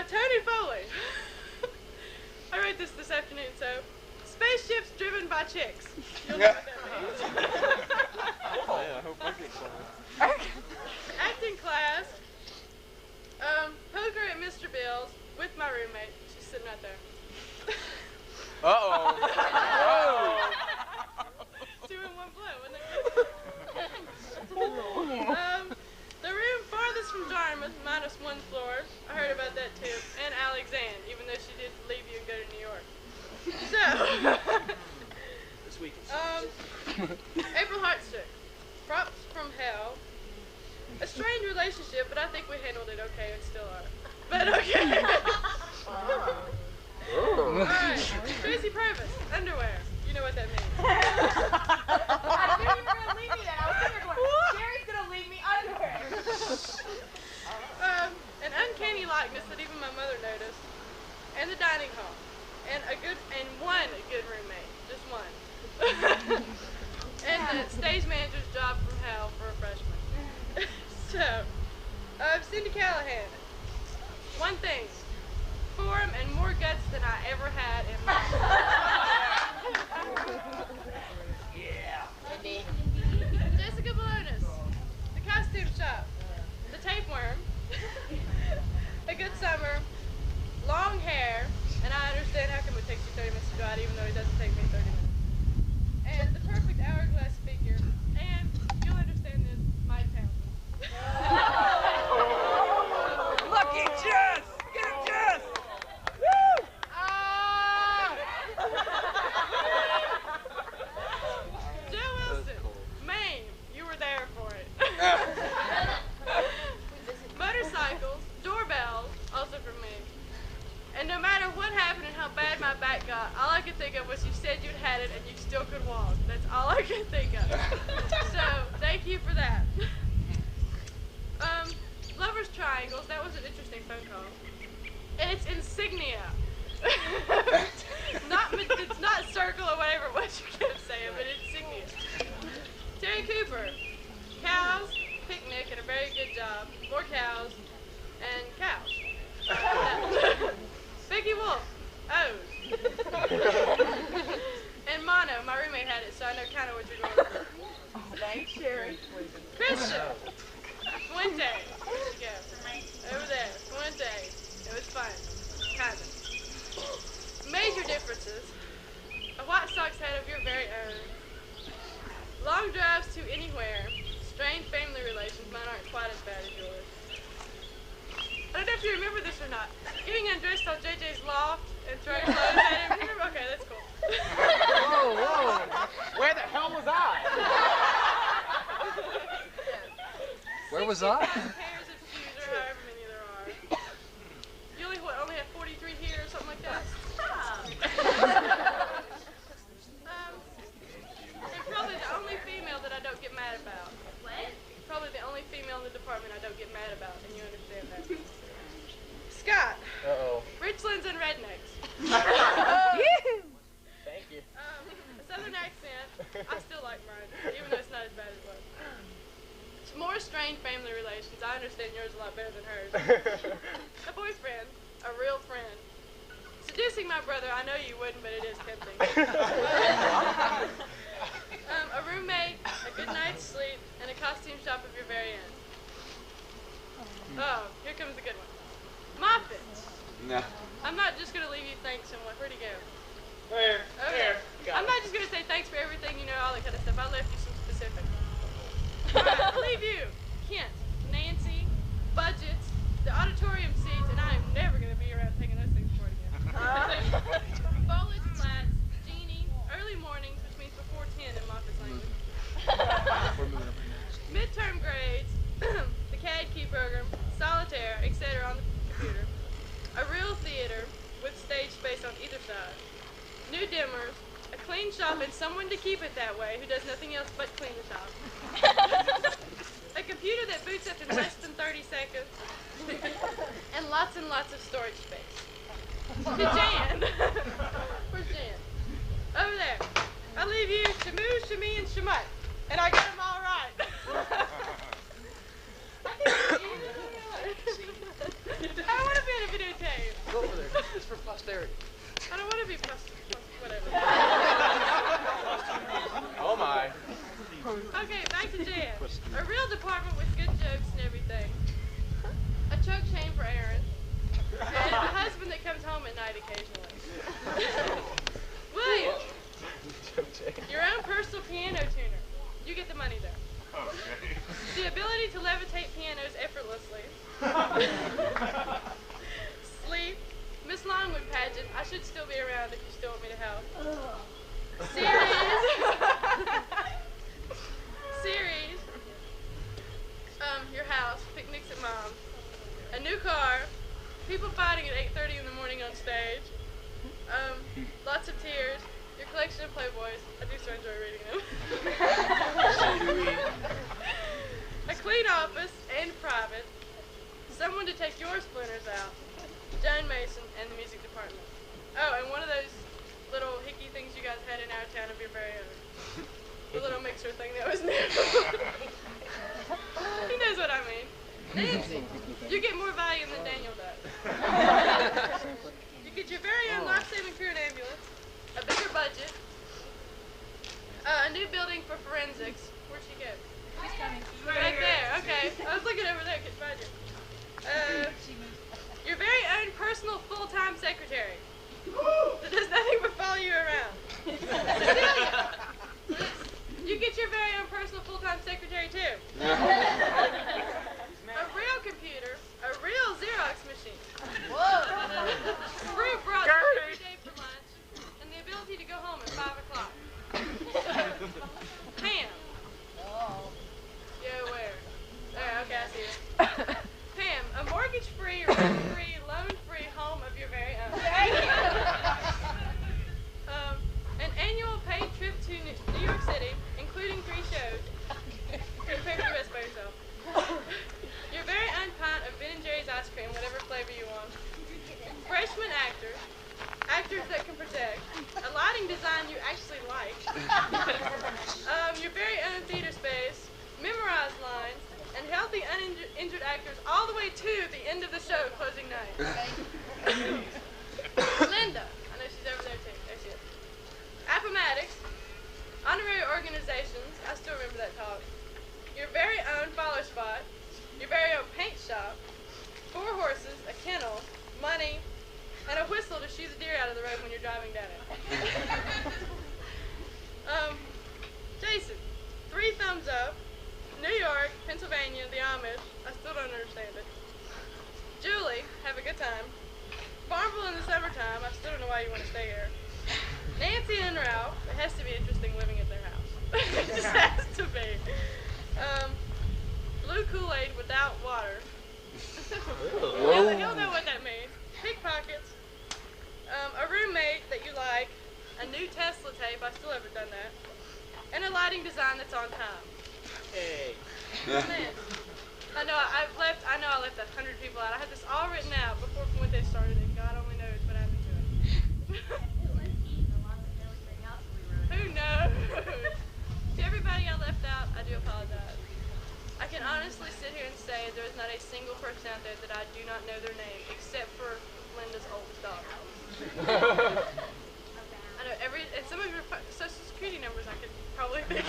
I: Tony Foley. I wrote this afternoon, so spaceships driven by chicks. You'll know what that means.
G: Yeah, I hope I get some.
I: Acting class. Poker at Mr. Bill's with my roommate. She's sitting right there.
G: Uh-oh.
I: Two in one blow, wasn't it? The room farthest from Jarman, minus 1 floor. I heard about that too. And Alexandre, even though she did leave you and go to New York. So,
J: This week.
I: April Hartstick, props from hell. A strange relationship, but I think we handled it okay and still are. But okay. Alright, Tracy Purvis, underwear. You know what that means.
F: I knew you were going to leave me that. I was sitting there going, Jerry's going to leave me underwear.
I: An uncanny likeness that even my mother noticed. And the dining hall. And one good roommate. Just one. And the stage manager's job from hell for a freshman. So, Cindy Callahan. One thing. Form and more guts than I ever had in my life.
B: Yeah.
I: Jessica Balonis. The costume shop. The tapeworm. A good summer. Long hair. And I understand how come it takes you 30 minutes to draw it, even though it doesn't take me 30 minutes. And the perfect hourglass figure. And you'll understand this, my talent.
E: Lucky Jess! Get him, Jess! Woo!
I: Joe Wilson, Maine, you were there for it. Motorcycles, doorbells, also from me. And no matter what happened and how bad my back got, all I could think of was you said you'd had it and you still could walk. That's all I could think of. So, thank you for that. Lovers Triangles, that was an interesting phone call. And it's insignia. It's not circle or whatever it was you kept saying, but insignia. Terry Cooper, cows, picnic, and a very good job. More cows, and cows. Vicky Wolf, O's. And mono, my roommate had it, so I know kind of what you're going for.
C: Thanks, Sherry.
I: Christian, Fuente, there you go. Over there, Fuente. It was fun, kind of. Major differences. A White Sox hat of your very own. Long drives to anywhere. Strained family relations. Mine aren't quite as bad as yours. I don't know if you remember this or not. Getting undressed on JJ's loft and throwing clothes at him. Remember? Okay, that's cool.
B: Whoa, whoa. Where the hell was I?
A: Where was I?
I: Pairs of shoes or however many there are. You only have 43 here or something like that? And probably the only female that I don't get mad about. What? Probably the only female in the department I don't get mad about, and you understand that. Scott.
B: Uh-oh.
I: Richlands and rednecks.
B: Thank you.
I: A southern accent. I still like mine, even though it's not as bad as it was. It's more strained family relations. I understand yours a lot better than hers. A boyfriend. A real friend. Seducing my brother. I know you wouldn't, but it is tempting. A roommate, a good night's sleep, and a costume shop of your very own. Oh, here comes the good one. Moffat.
K: No.
I: I'm not just going to leave you thanks and where'd he go?
E: There.
I: Okay.
E: There.
I: I'm not just going to say thanks for everything, you know, all that kind of stuff. I left you some specifics. I'll leave you. Kent, Nancy, budgets, the auditorium seats, and I am never going to be around taking those things for it again. Foliage flats, Jeannie, early mornings, which means before 10 in Moffat's language. Midterm grades, the CAD key program, solitaire, etc. on the computer. A real theater with stage space on either side. New dimmers, a clean shop and someone to keep it that way who does nothing else but clean the shop. A computer that boots up in less than 30 seconds. And lots of storage space. To Jan. Where's Jan? Over there. I leave you Shamu, Shami, and Shamut. And I got them all right. I don't want to be in a videotape.
A: Go over there. It's for posterity.
I: I don't want to be whatever.
B: Oh my.
I: Okay, back to Jan. A real department with good jokes and everything. A choke chain for Aaron. And a husband that comes home at night occasionally. William. Your own personal piano tuner. You get the money there.
G: Okay.
I: The ability to levitate pianos effortlessly. Sleep. Miss Longwood pageant. I should still be around if you still want me to help. Series. Series. Your house. Picnics at Mom's. A new car. People fighting at 8:30 in the morning on stage. Lots of tears. Your collection of Playboys. I do so enjoy reading them. A clean office and private. Someone to take your splinters out. Joan Mason and the music department. Oh, and one of those little hickey things you guys had in our town of your very own. The little mixer thing that was new. Nancy, you get more value than Daniel does. You get your very own life-saving crew and ambulance, a bigger budget, a new building for forensics. Where'd she go?
F: She's coming.
I: Right there, okay. I was looking over there, get budget. Your very own personal full-time secretary. That does nothing but follow you around. Cecilia, you get your very own personal full-time secretary too. A real computer, a real Xerox machine. Whoa! Fruit brought every day for lunch, and the ability to go home at 5 o'clock. Pam. Yeah, where? There, okay, I see it. Pam, a mortgage-free, rent-free, loan-free home of your very own. An annual paid trip to New York City, including 3 shows. Prepare for the best by yourself. Your very own pint of Ben & Jerry's ice cream, whatever flavor you want. Freshman actors, actors that can protect. A lighting design you actually like. Your very own theater space, memorized lines, and healthy uninjured actors all the way to the end of the show, closing night. Linda, I know she's over there too. There she is. Appomattox, honorary organizations, I still remember that talk. Your very own follow spot, your very own paint shop, 4 horses, a kennel, money, and a whistle to shoo the deer out of the road when you're driving down it. Jason, 3 thumbs up. New York, Pennsylvania, the Amish. I still don't understand it. Julie, have a good time. Farmville in the summertime. I still don't know why you want to stay here. Nancy and Ralph. It has to be interesting living at their house. It just has to be. Blue Kool-Aid without water. You'll know what that means. Pickpockets. A roommate that you like. A new Tesla tape. I still haven't done that. And a lighting design that's on time.
J: Hey.
I: Man. I know I left 100 people out. I had this all written out before when they started, and God only knows what happened to it. Who knows? To everybody I left out, I do apologize. I can honestly sit here and say there is not a single person out there that I do not know their name, except for Linda's oldest daughter. I know and some of your social security numbers I could probably think of.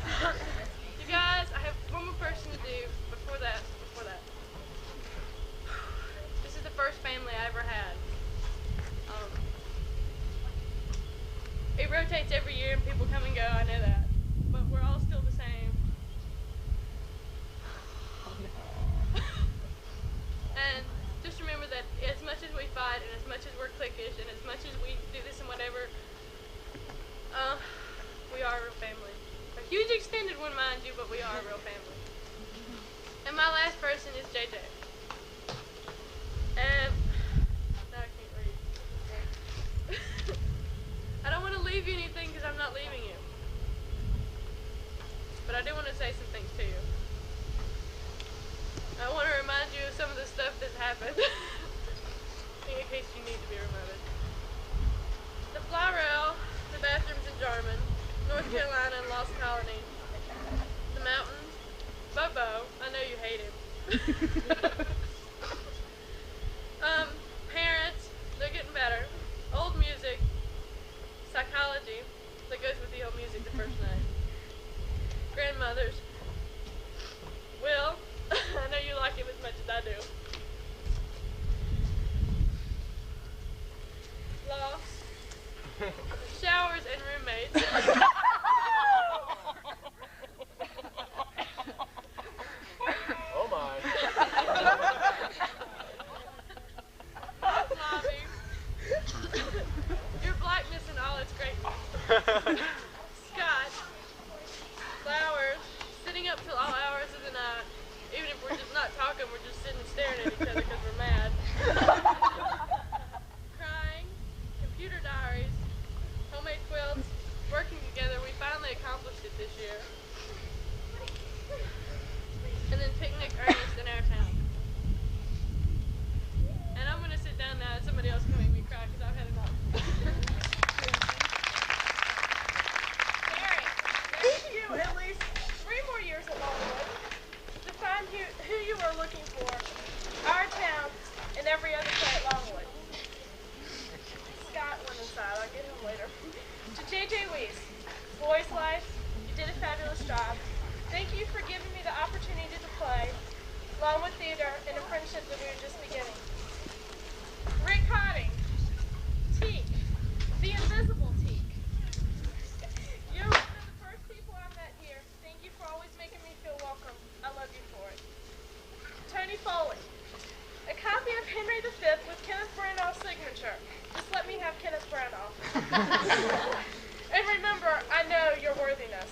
I: You guys, I have one more person to do before that. This is the first family I ever had. It rotates every year and people come and go, I know that. But we're all still the same. And just remember that as much as we fight and as much as we're cliquish and as much as we do this and whatever, we are a real family. A huge extended one, mind you, but we are a real family. And my last person is JJ. And now I can't read. I don't want to leave you anything because I'm not leaving you. But I do want to say some things to you. I want to remind you of some of the stuff that's happened. In case you need to be reminded. The fly rail, the bathrooms in Jarman, North Carolina and Lost Colony, the mountains, Bobo, I know you hate him. Parents, they're getting better. Old music, psychology, that goes with the old music the first night. Grandmothers, Will, I know you like him as much as I do. Loss, showers and roommates.
B: Oh my.
I: are looking for our town and every other play at Longwood. Scott went inside. I'll get him later. To J.J. Weiss, Boys Life, you did a fabulous job. Thank you for giving me the opportunity to play Longwood Theater in a friendship that we were just beginning. Rick Cotting, Teak, the invisible Teak. You're one of the first people I met here. Thank you for always making me feel welcome. I love you for it. Tony Foley, a copy of Henry V with Kenneth Branagh's signature. Just let me have Kenneth Branagh. And remember, I know your worthiness.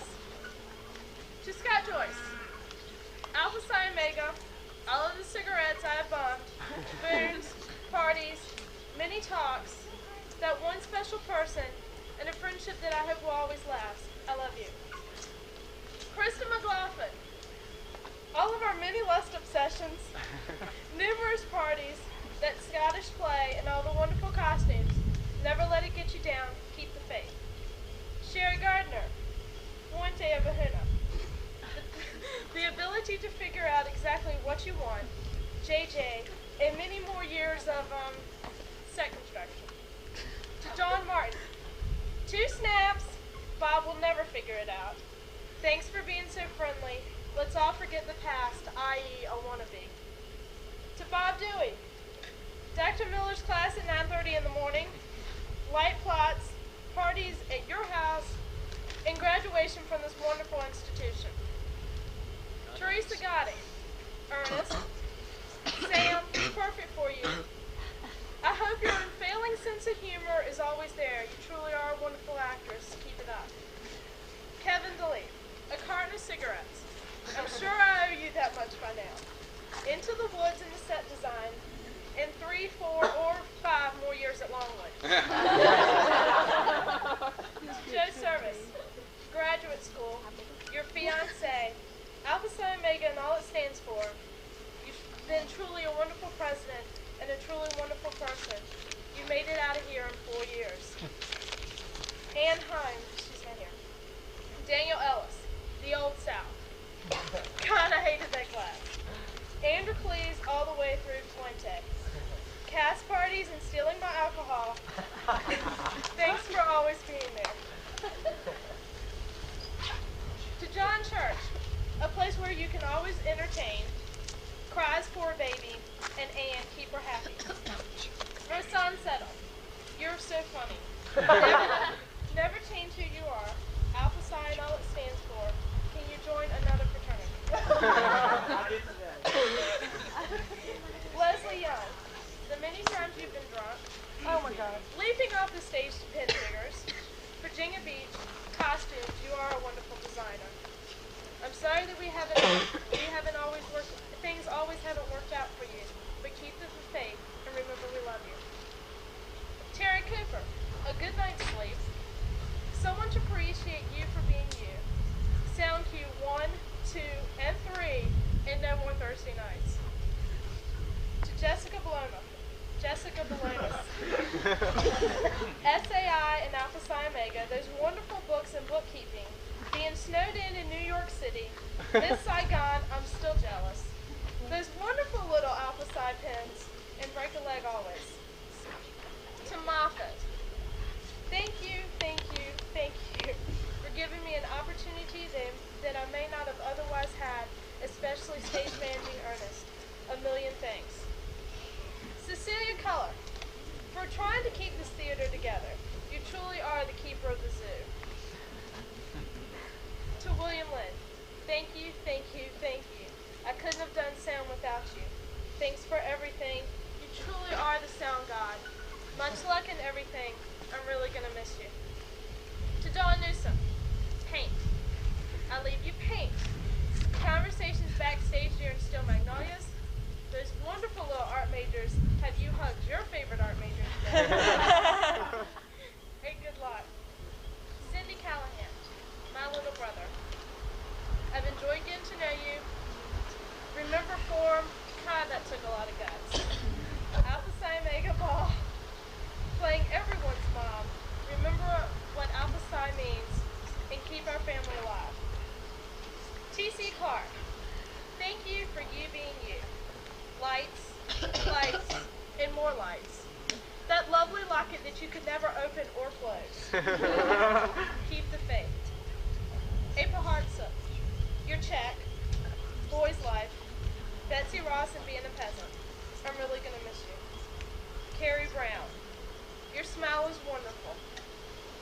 I: To Scott Joyce, Alpha Psi Omega, all of the cigarettes I have bombed, boons, parties, many talks, that one special person, and a friendship that I hope will always last. I love you. Krista McLaughlin, all of our many lust obsessions, numerous parties, that Scottish play, and all the wonderful costumes. Never let it get you down. Keep the faith. Sherry Gardner, Fuente of Bahuna. The ability to figure out exactly what you want. JJ, and many more years of set construction. To John Martin, 2 snaps. Bob will never figure it out. Thanks for being so friendly. Let's all forget the past, i.e. a wannabe. To Bob Dewey, Dr. Miller's class at 9:30 in the morning, light plots, parties at your house, and graduation from this wonderful institution. Teresa Gotti, Ernest, Sam, perfect for you. I hope your unfailing sense of humor is always there. You truly are a wonderful actress. Keep it up. Kevin DeLee, a carton of cigarettes. I'm sure I owe you that much by now. Into the Woods in the set design, and 3, 4, or 5 more years at Longwood. Joe Service, graduate school, your fiance, Alpha Psi Omega and all it stands for. You've been truly a wonderful president and a truly wonderful person. You made it out of here in 4 years. Ann Heim, she's not here. Daniel Ellis, the Old South. God, I hated that class. Andrew Cleese all the way through Fuente. Cast parties and stealing my alcohol. Thanks for always being there. To John Church, a place where you can always entertain, cries for a baby, and keep her happy. Rosanne Settle, you're so funny. Never change who you are. Alpha Psi and all it stands for. Can you join another fraternity? Leslie Young, the many times you've been drunk. Oh my God. Leaping off the stage to pin figures. Virginia Beach, costumes, you are a wonderful designer. I'm sorry that things always haven't worked out for you, but keep the faith and remember we love you. Terry Cooper, a good night's sleep. Someone to appreciate you for being you. Sound cue 1, 2, and 3, and no more Thursday nights. To Jessica Bologna. Jessica Bologna. SAI and Alpha Psi Omega, those wonderful books and bookkeeping. Being snowed in New York City. Miss Saigon, I'm still jealous. Those wonderful little Alpha Psi pens, and break a leg always. To Moffat. Thank you, thank you, thank you for giving me an opportunity that I may not have otherwise had, especially stage managing Ernest. A million thanks. Cecilia Culler, for trying to keep this theater together. You truly are the keeper of the zoo. To William Lynn, thank you, thank you, thank you. I couldn't have done sound without you. Thanks for everything. You truly are the sound god. Much luck in everything. I'm really going to miss you. To Dawn Newsom, paint. I leave you paint. Conversations backstage during Steel Magnolias. Those wonderful little art majors. Have you hugged your favorite art major today? Hey, good luck. Cindy Callahan, my little brother. I've enjoyed getting to know you. Remember form? God, that took a lot of guts. Alpha Psi Omega Ball. Playing everyone's mom. Remember what Alpha Psi means and keep our family alive. T.C. Clark, thank you for you being you. lights, lights, and more lights. That lovely locket that you could never open or close. Keep the faith. April Hartsook, your check, Boy's Life, Betsy Ross and Being a Peasant. I'm really going to miss you. Carrie Brown, your smile is wonderful.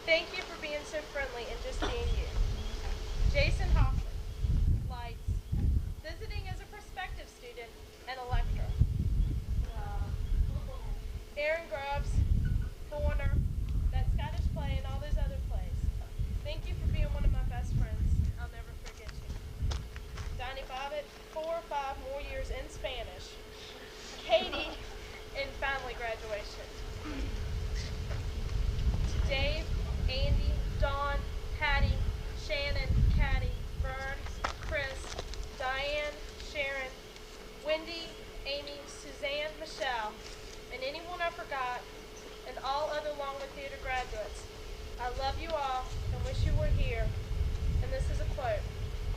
I: Thank you for being so friendly and just being you. Jason Hoffman, lights, visiting as a prospective student and a lecturer. Aaron Grubbs, Foreigner, that Scottish play and all those other plays. Thank you for being one of my best friends. I'll never forget you. Donnie Bobbitt, 4 or 5 more years in Spanish. Katie, and finally graduation. To Dave, Andy, Dawn, Patty, Shannon, Caddy, Burns, Chris, Diane, Sharon, Wendy, Amy, Suzanne, Michelle, and anyone I forgot, and all other Longwood Theater graduates. I love you all and wish you were here. And this is a quote.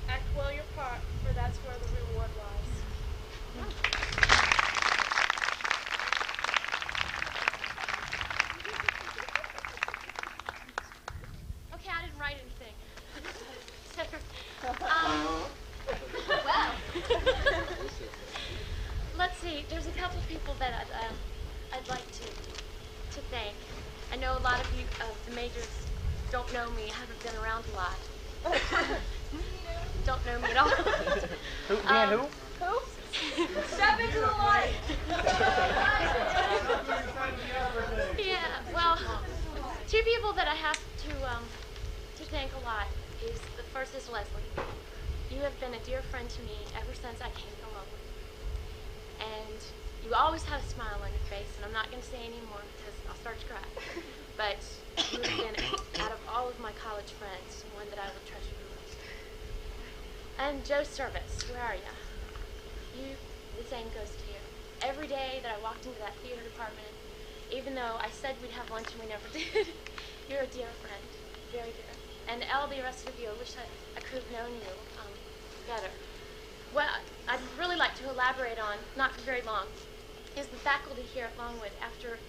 I: Act well your part, for that's where the reward lies.
F: Okay, I didn't write anything. Well, let's see. There's a couple people that I'd like to thank. I know a lot of you of the majors don't know me. I haven't been around a lot. Don't know me at all.
B: Who? Man, who?
F: Who? Step into the light. Yeah. Well, two people that I have to thank a lot is the first is Leslie. You have been a dear friend to me ever since I came to Longwood. And you always have a smile on your face, and I'm not going to say any more because I'll start to cry. But you have been, out of all of my college friends, one that I will treasure the most. And Joe Service, where are ya? You, the same goes to you. Every day that I walked into that theater department, even though I said we'd have lunch and we never did, you're a dear friend, very dear. And all the rest of you, I wish I could have known you better. What I'd really like to elaborate on, not for very long, is the faculty here at Longwood after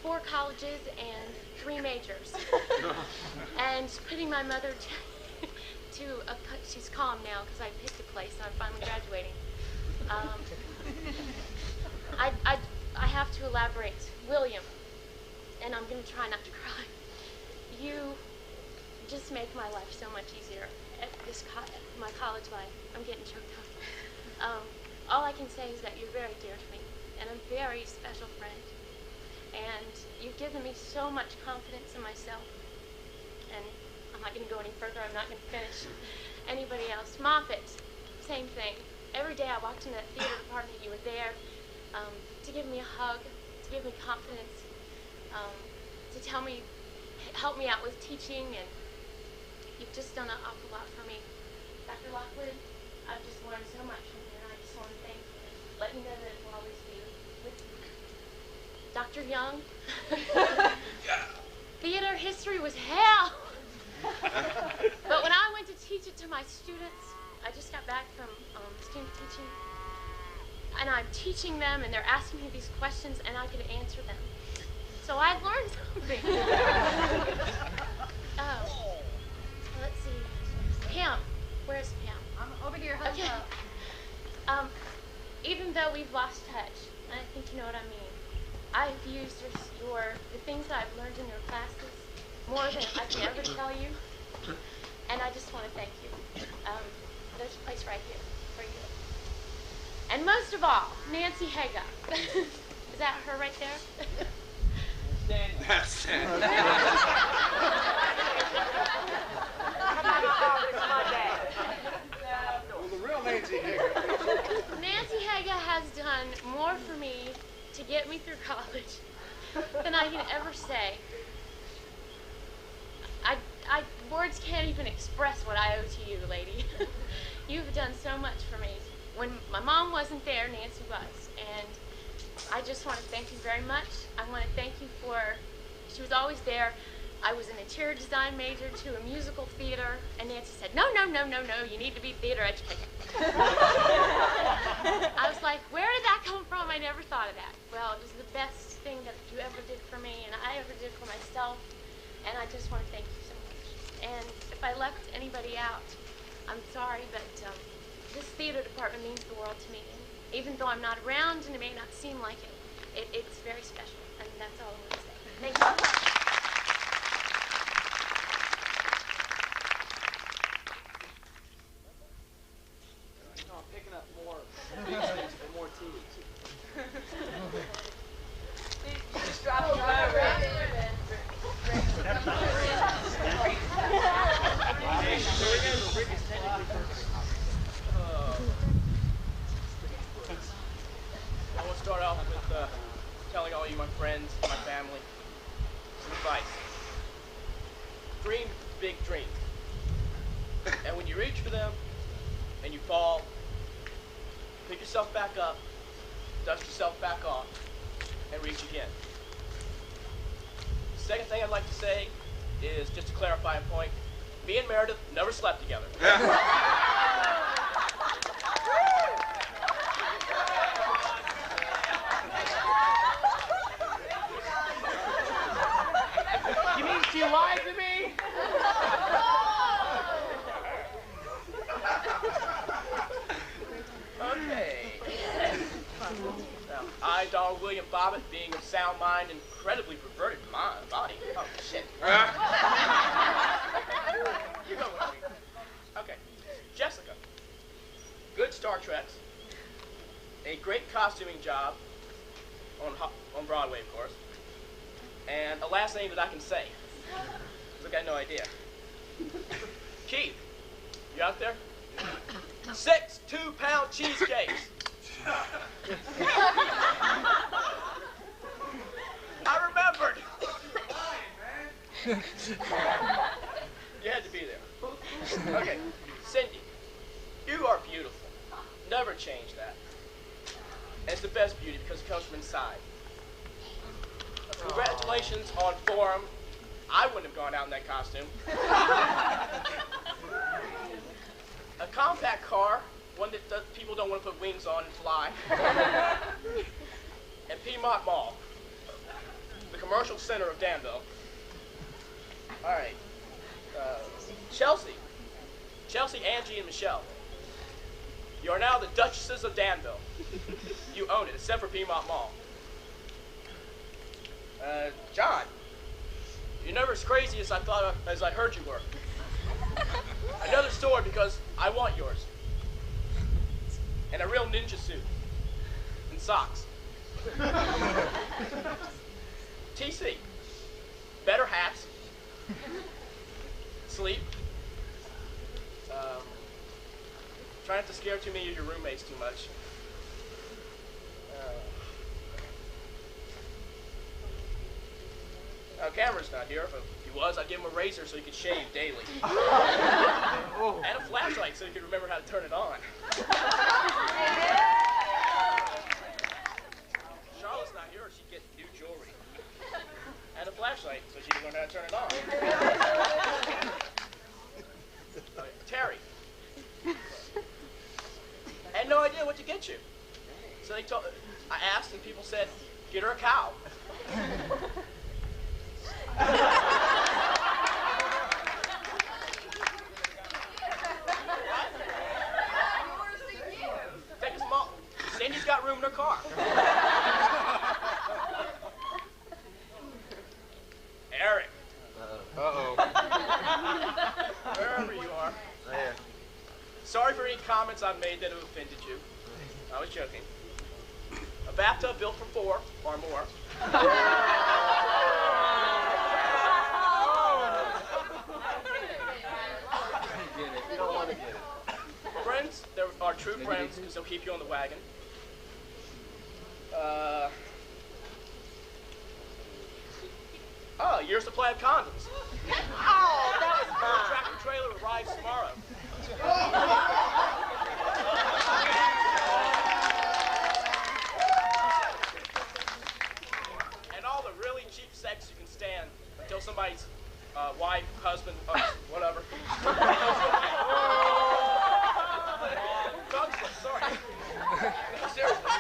F: 4 colleges and 3 majors. And putting my mother she's calm now because I picked a place, so I'm finally graduating. I have to elaborate. William, and I'm going to try not to cry. You just make my life so much easier at my college life. I'm getting choked up. All I can say is that you're very dear to me and a very special friend. And you've given me so much confidence in myself. And I'm not going to go any further. I'm not going to finish. Anybody else? Moffat, same thing. Every day I walked into that theater department, you were there to give me a hug, to give me confidence, to help me out with teaching, and you've just done an awful lot for me. Dr. Lockwood, I've just learned so much from you, and I just want to thank you. Let me know that it will always be with you. Dr. Young, theater history was hell. But when I went to teach it to my students, I just got back from student teaching, and I'm teaching them, and they're asking me these questions, and I could answer them. So I learned something. Let's see. Pam, where's Pam?
L: I'm over here.
F: Okay. Even though we've lost touch, and I think you know what I mean, I've used the things that I've learned in your classes more than I can ever tell you, and I just want to thank you. There's a place right here for you. And most of all, Nancy Haga. Is that her right there?
K: That's Sandy. Well, the real Nancy Hager.
F: Nancy Haga has done more for me to get me through college than I can ever say. Words can't even express what I owe to you, lady. You've done so much for me. When my mom wasn't there, Nancy was, and I just want to thank you very much. I want to thank you she was always there. I was an interior design major to a musical theater, and Nancy said, no, you need to be theater educated. I was like, where did that come from?
I: I never thought of that. Well, it was the best thing that you ever did for me and I ever did for myself. And I just want to thank you so much. And if I left anybody out, I'm sorry, but this theater department means the world to me. And even though I'm not around and it may not seem like it, it's very special. And that's all I want to say. Thank you.
K: Just drop it right around.
B: I want to start off with telling all you, my friends, my family, some advice. Dream big dreams. And when you reach for them and you fall, pick yourself back up, dust yourself back off, and reach again. The second thing I'd like to say is just to clarify a point. Me and Meredith never slept together.
K: You mean she lied to me?
B: Okay. Now, I, Donald William Bobbitt, being of sound mind, incredibly perverted body. Oh, shit. You go with me. Okay. Jessica. Good Star Treks. A great costuming job on Broadway, of course. And a last name that I can say. Because I got no idea. Keith. You out there? 6 2-pound cheesecakes. I remembered. You had to be there. Okay, Cindy, you are beautiful. Never change that. And it's the best beauty because it comes from inside. Congratulations on Forum. I wouldn't have gone out in that costume. A compact car, one that people don't want to put wings on and fly. And Piedmont Mall, the commercial center of Danville. All right. Chelsea, Angie, and Michelle. You are now the Duchesses of Danville. You own it, except for Piedmont Mall. John, you're never as crazy as I heard you were. Another sword because I want yours. And a real ninja suit. And socks. TC, better hats. Sleep. Try not to scare too many of your roommates too much. Cameron's not here. If he was, I'd give him a razor so he could shave daily. And a flashlight so he could remember how to turn it on. Charlotte's not here, or she'd get new jewelry. And a flashlight so she could learn how to turn it on. Terry. I had no idea what to get you. So I asked and people said, get her a cow. Take us all. Cindy's got room in her car. Eric. Wherever you are.
G: There.
B: Sorry for any comments I've made that have offended you. I was joking. A bathtub built for 4 or more.
G: You don't want to get it.
B: Friends, there are true friends because they'll keep you on the wagon. Year's supply of condoms. Oh, that was fun. Tractor trailer arrives tomorrow. And all the really cheap sex you can stand until somebody's wife, husband, whatever. Tongue slip, sorry. Seriously.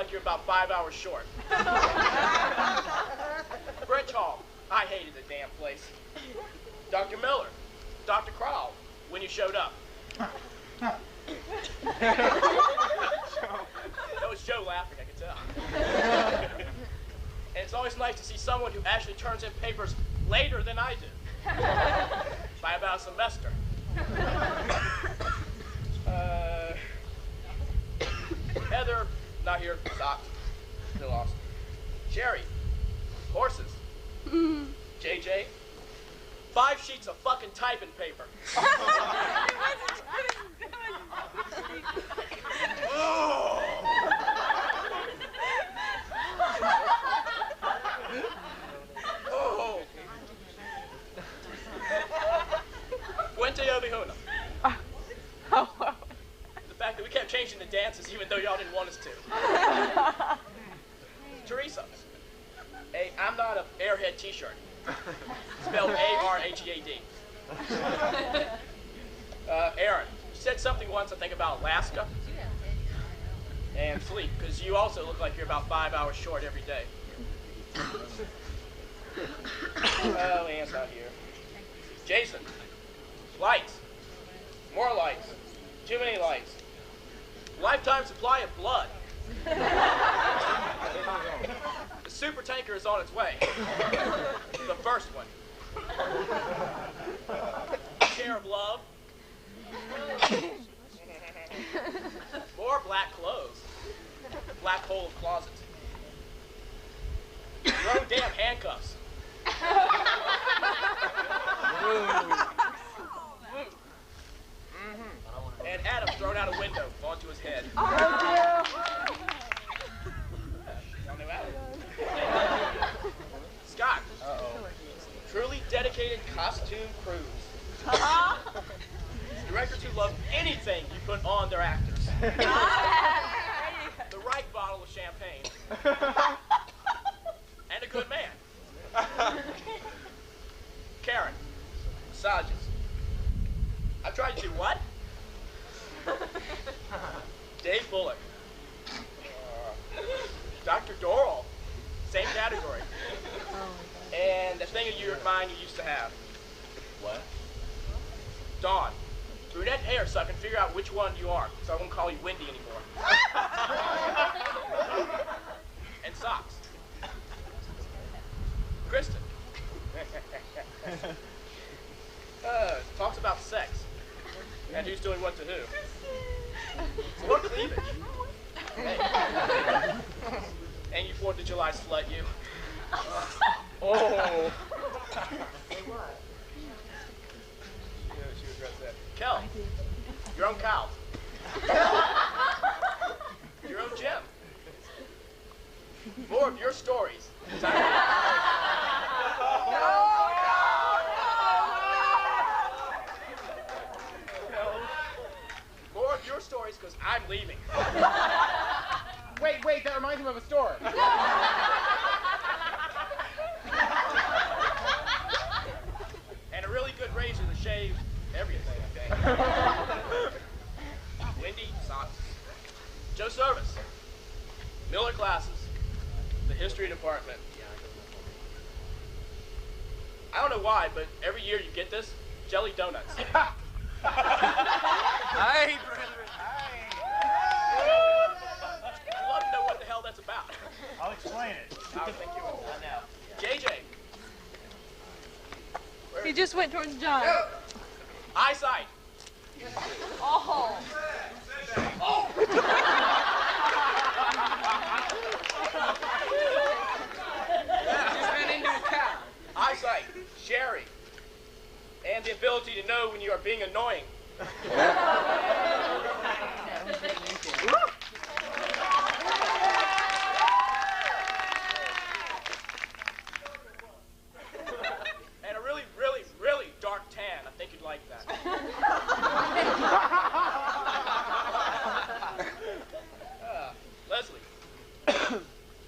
B: like you're about 5 hours short. Bridge Hall. I hated the damn place. Dr. Miller. Dr. Crowell, when you showed up. That was Joe laughing, I could tell. And it's always nice to see someone who actually turns in papers later than I do. By about a semester. Heather, not here, stopped. Still lost. Sherry, horses. JJ, 5 sheets of fucking typing paper. Oh. Oh. Puente Ovejuna. The fact that we kept changing the dances even though y'all didn't want us to. Teresa. Hey, I'm not a Airhead t-shirt. Spelled A-R-H-E-A-D. Aaron, you said something once, I think, about Alaska. And sleep, because you also look like you're about 5 hours short every day. Oh, Ann's not here. Jason, lights. More lights. Too many lights. Lifetime supply of blood. The super tanker is on its way. The first one. Share of love. More black clothes. Black hole of closet. Your own damn handcuffs. And Adam thrown out a window onto his head. Y'all know Adam? Scott. Truly dedicated costume crews. Directors who love anything you put on their actors. The right bottle of champagne. And a good man. Karen. Massages. I've tried to do what? Dave Bullock. Dr. Doral. Same category. And the thing of your mind you used to have. What? Dawn. Brunette hair so I can figure out which one you are, so I won't call you Wendy anymore. And socks. Kristen. Talks about sex. And who's doing what to who. More cleavage. Hey. And you 4th of July slut, you. Oh. She regrets that. Kel, your own cow. Your own gym. More of your stories. More of your stories because I'm leaving.
K: Wait, that reminds me of a story.
B: And a really good razor to shave everything, I think. Wendy, socks. Joe Service. Miller classes. The history department. I don't know why, but every year you get this, jelly donuts.
E: Hi, brethren.
B: I'd love to know what the hell that's about.
H: I'll explain it.
B: I think you will. I know. JJ.
I: He just went towards John.
B: Eyesight.
I: Oh.
E: Just ran into a cow.
B: Eyesight. Sherry. And the ability to know when you are being annoying. And a really, really, really dark tan. I think you'd like that. Leslie.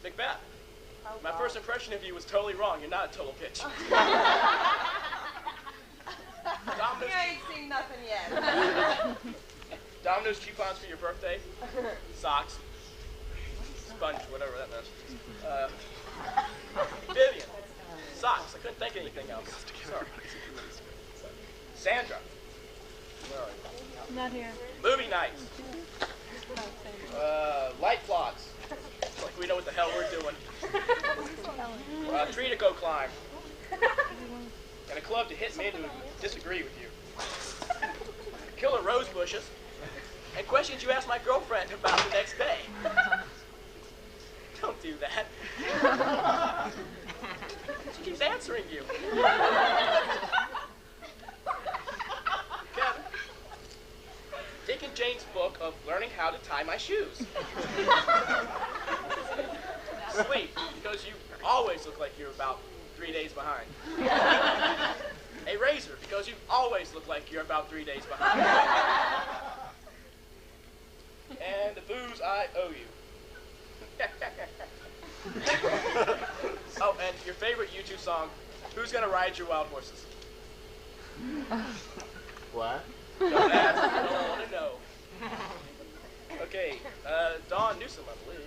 B: Macbeth. My first impression of you was totally wrong. You're not a total bitch. Domino's,
K: ain't seen nothing yet.
B: Domino's coupons for your birthday. Socks. sponge, whatever that means. Vivian. Socks. I couldn't think of anything else. Sorry. Sandra. Where are you?
I: Not here.
B: Movie nights. Light plots. Like we know what the hell we're doing. A tree to go climb. And a club to hit men who disagree with you. Killer rose bushes. And questions you ask my girlfriend about the next day. Don't do that. She keeps answering you. Kevin. Dick and Jane's book of learning how to tie my shoes. Sleep, because you always look like you're about 3 days behind. A razor, because you always look like you're about 3 days behind. And the booze I owe you. Oh, and your favorite U2 song, Who's Gonna Ride Your Wild Horses?
C: What?
B: Don't ask, I don't want to know. Okay, Dawn Newsom, I believe.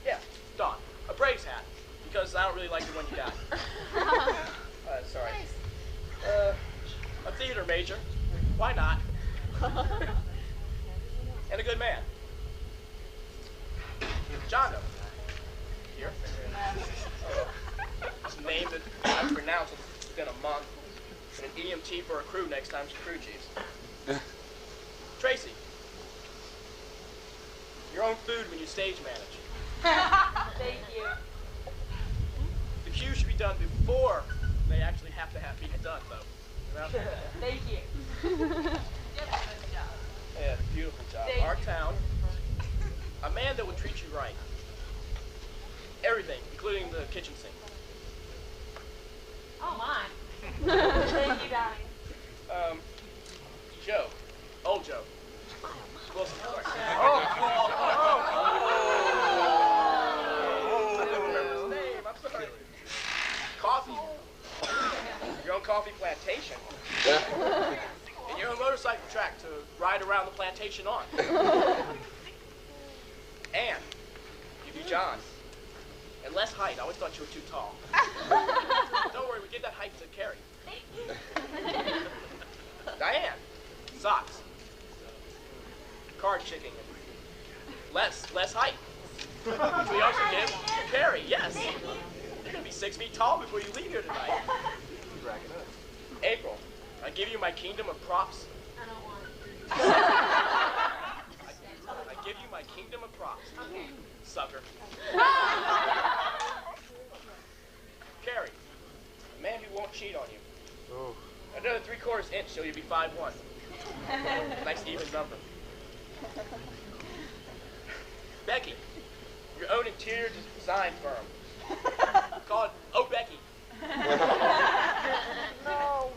B: Yeah, Dawn. A Braves hat, because I don't really like the one you got. Sorry. A theater major. Why not? And a good man. Jono. Here. It's a name that I've pronounced within a month. And an EMT for a crew next time she's crew chiefs. Tracy. Your own food when you stage manage.
F: Thank you.
B: The cue should be done before they actually have to be done, though.
F: Thank you.
B: Yeah, beautiful job.
F: Thank
B: Our
F: you.
B: town, a man that would treat you right. Everything, including the kitchen sink.
F: Oh my. Thank you, guys.
B: Joe. Old Joe. Wilson, sorry. I don't remember his name. I'm sorry. Coffee. Your own coffee plantation. And your own motorcycle track to ride around the plantation on. And give you John. And less height. I always thought you were too tall. Don't worry, we give that height to Carrie. Diane. Socks. Card chicking. Less height. Which we also give Carrie, yes. You're going to be 6 feet tall before you leave here tonight. April, I give you my kingdom of props.
F: I don't want
B: I give you my kingdom of props.
F: Okay.
B: Sucker. Carrie, a man who won't cheat on you.
C: Oh.
B: Another 3/4 inch, so you'll be 5'1". Nice even number. Becky, your own interior design firm. Call it Oh Becky.
F: No.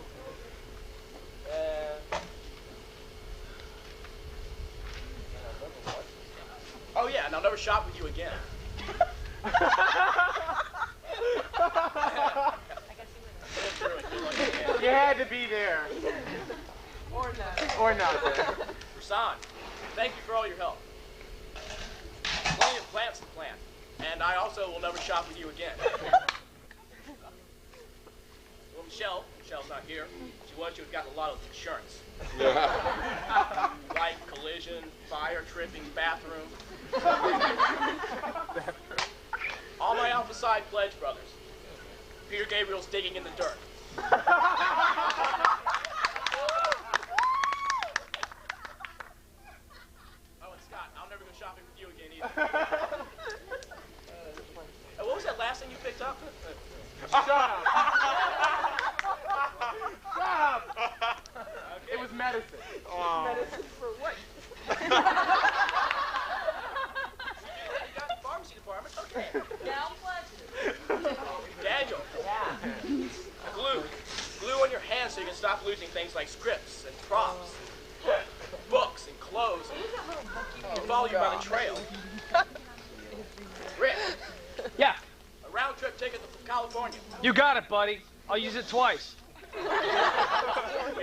B: Oh yeah, and I'll never shop with you again.
C: You had to be there.
F: Or not.
C: Or not.
B: Rasan, thank you for all your help. Plenty of plants to plant, and I also will never shop with you again. Well, Michelle's not here. She would have gotten a lot of insurance. Like collision, fire, tripping, bathroom. All my Alpha Psi pledge brothers. Peter Gabriel's digging in the dirt. Oh, and Scott, I'll never go shopping with you again either. What was that last thing you picked up?
C: Shut up. Shut up.
B: Okay.
C: It was medicine.
F: Medicine for what?
B: You got the pharmacy department? Okay.
F: Now what?
B: Daniel.
F: Yeah.
B: Glue on your hands so you can stop losing things like scripts and props, books and clothes, and follow you by the trail. Rick,
E: Yeah,
B: a round trip ticket to California.
E: you got it, buddy. I'll use it twice.
B: We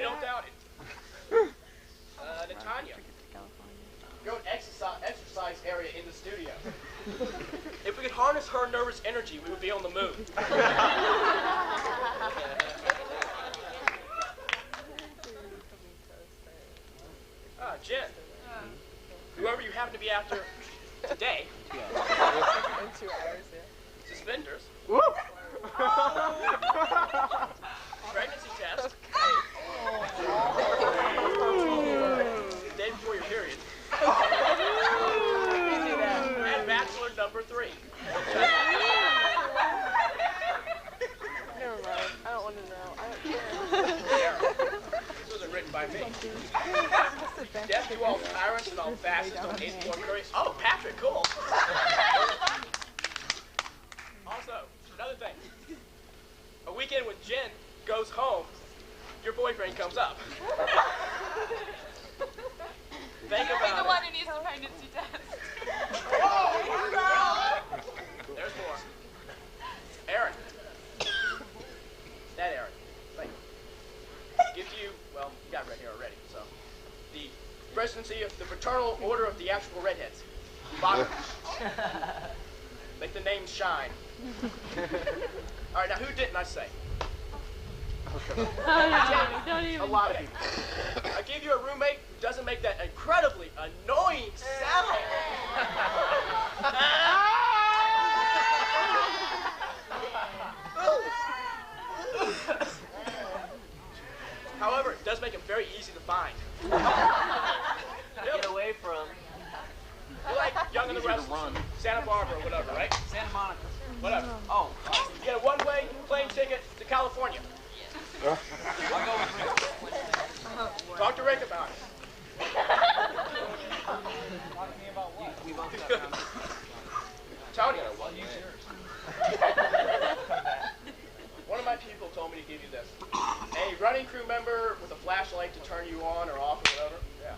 B: don't doubt it. Natanya, your own exercise exercise area in the studio. If we could harness her nervous energy, we would be on the moon. Jen, whoever you happen to be after today, suspenders, pregnancy test, day before your period, and bachelor number 3.
I: Never mind. I don't want to know. I don't care.
B: This wasn't written by me. Death to all tyrants and all fascists on 8th floor Curry. Oh, Patrick, cool. Also, another thing. A weekend when Jen goes home, your boyfriend comes up. Think about it.
F: The one who needs the pregnancy test.
B: There's more. Aaron. That Aaron. Thank you. Gives you, well, you got red hair already, so. The presidency of the Fraternal Order of Theatrical Redheads. Bottom. Make the name shine. All right, now who didn't I say?
I: Don't even.
B: A lot of people. I give you a roommate who doesn't make that incredibly annoying sound. However, it does make him very easy to find.
J: Get away from.
B: You're like Young and the Restless, Santa Barbara or whatever, right?
J: Santa Monica.
B: Whatever.
J: Oh.
B: You get a one-way plane ticket to California.
J: I'll go with Rick.
B: Talk to Rick about it.
J: We both got around.
B: Tony, one of my people told me to give you this. A running crew member with a flashlight to turn you on or off or whatever. Yeah,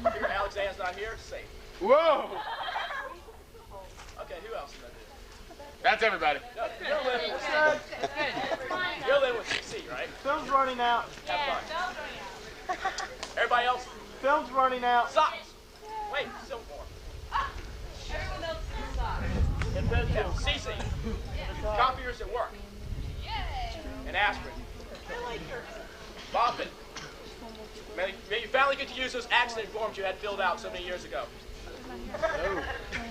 B: okay. Here, Alexander's not here. Safe.
E: Whoa!
B: Okay, who else is that?
E: That's everybody.
B: No, you're living with CC, right?
G: Film's running out.
B: Have fun. Everybody else?
G: Film's running out.
B: Socks. Wait, still more.
F: Everyone else is socks.
B: Yeah, CC. Copiers at work. And aspirin. Boffin. May you finally get to use those accident forms you had filled out so many years ago.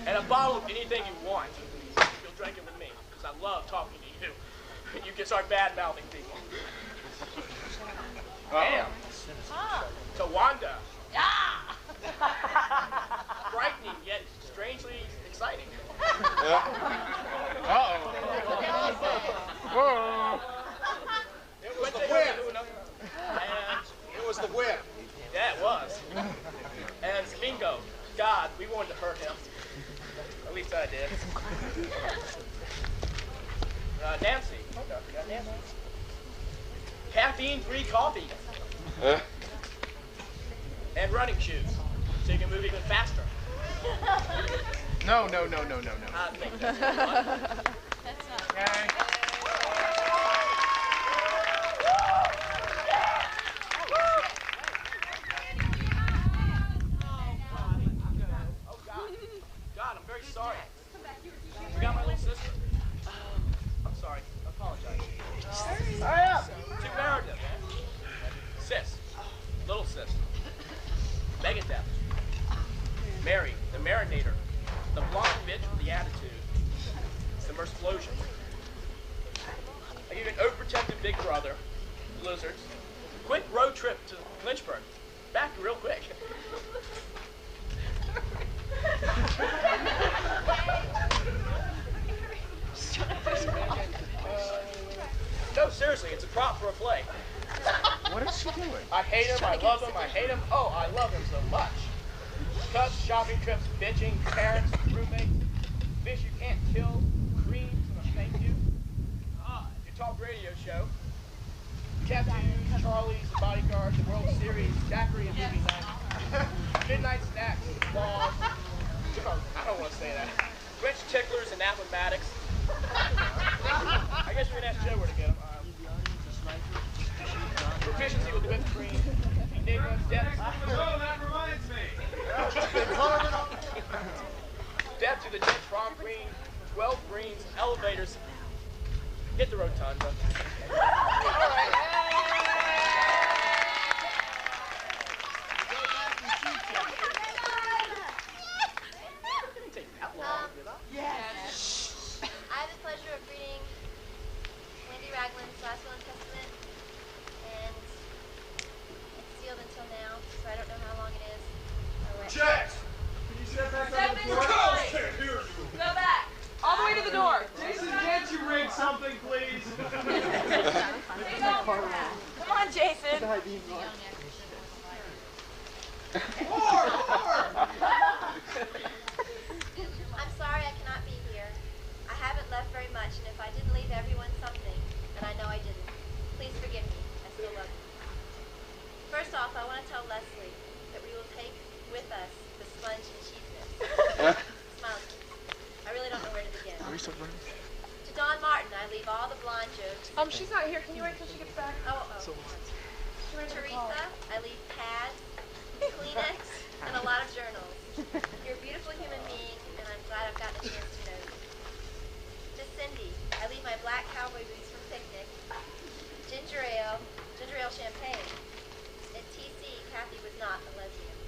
B: And a bottle of anything you want. You'll drink it with me, because I love talking to you. You can start bad-mouthing people. Damn. Tawanda. Frightening, yet strangely exciting.
E: Uh-oh. Whoa.
G: It was the whip.
B: And
G: It was the whip.
B: yeah, it was. And Bingo. God, we wanted to hurt him. At least I did. Nancy. Okay, I forgot Nancy. Caffeine-free coffee. And running shoes. So you can move even faster.
E: No.
B: I think that's fun.
F: That's not.
E: Okay.
B: Oh, God, I'm very sorry. Forgot my little sister. I'm sorry. I apologize.
G: Hurry up.
B: To Meredith. Sis. Little sis. Megadeth. Mary, the marinator. The blonde bitch with the attitude. The Mersplosion. I give you an overprotective big brother. Lizards. Quick road trip to Lynchburg. Back real quick. No, seriously, it's a prop for a play.
E: What is she doing?
B: I hate him, I love him, I hate him. Oh, I love him so much. Cups, shopping trips, bitching, parents, roommates, fish you can't kill, creams, and a thank you. Your talk radio show. Tattoos, Charlie's, the bodyguard, the World Series, daiquiri and movie night. Midnight snacks, balls. I don't want to say that. French ticklers and apple-matics. I guess we're going to ask Joe where to go. Proficiency with whipped cream. Enigma, depth.
E: Oh, that reminds me.
B: Death to the dead prom queen, 12 greens, elevators. Hit the rotunda. All right.
F: I have the pleasure of reading Wendy Ragland's last will and testament, and it's sealed until now, so I don't know how long it is.
G: Jax! Can you step back on the floor? Can't hear you.
I: Go back. All the way to the door.
G: Jason, can't you read something, please?
I: Come on, Jason.
F: I'm sorry I cannot be here. I haven't left very much, and if I didn't leave everyone something, and I know I didn't, please forgive me. I still love you. First off, I want to tell Leslie that we will take with us the sponge and cheesiness. Smile. I really don't know where to begin. To Dawn Martin, I leave all the blonde jokes.
I: She's not here. Can you wait till she gets back?
F: Teresa, I leave pads, Kleenex, and a lot of journals. You're a beautiful human being, and I'm glad I've gotten a chance to know you. To Cindy, I leave my black cowboy boots from picnic, ginger ale champagne. At TC, Kathy was not a lesbian.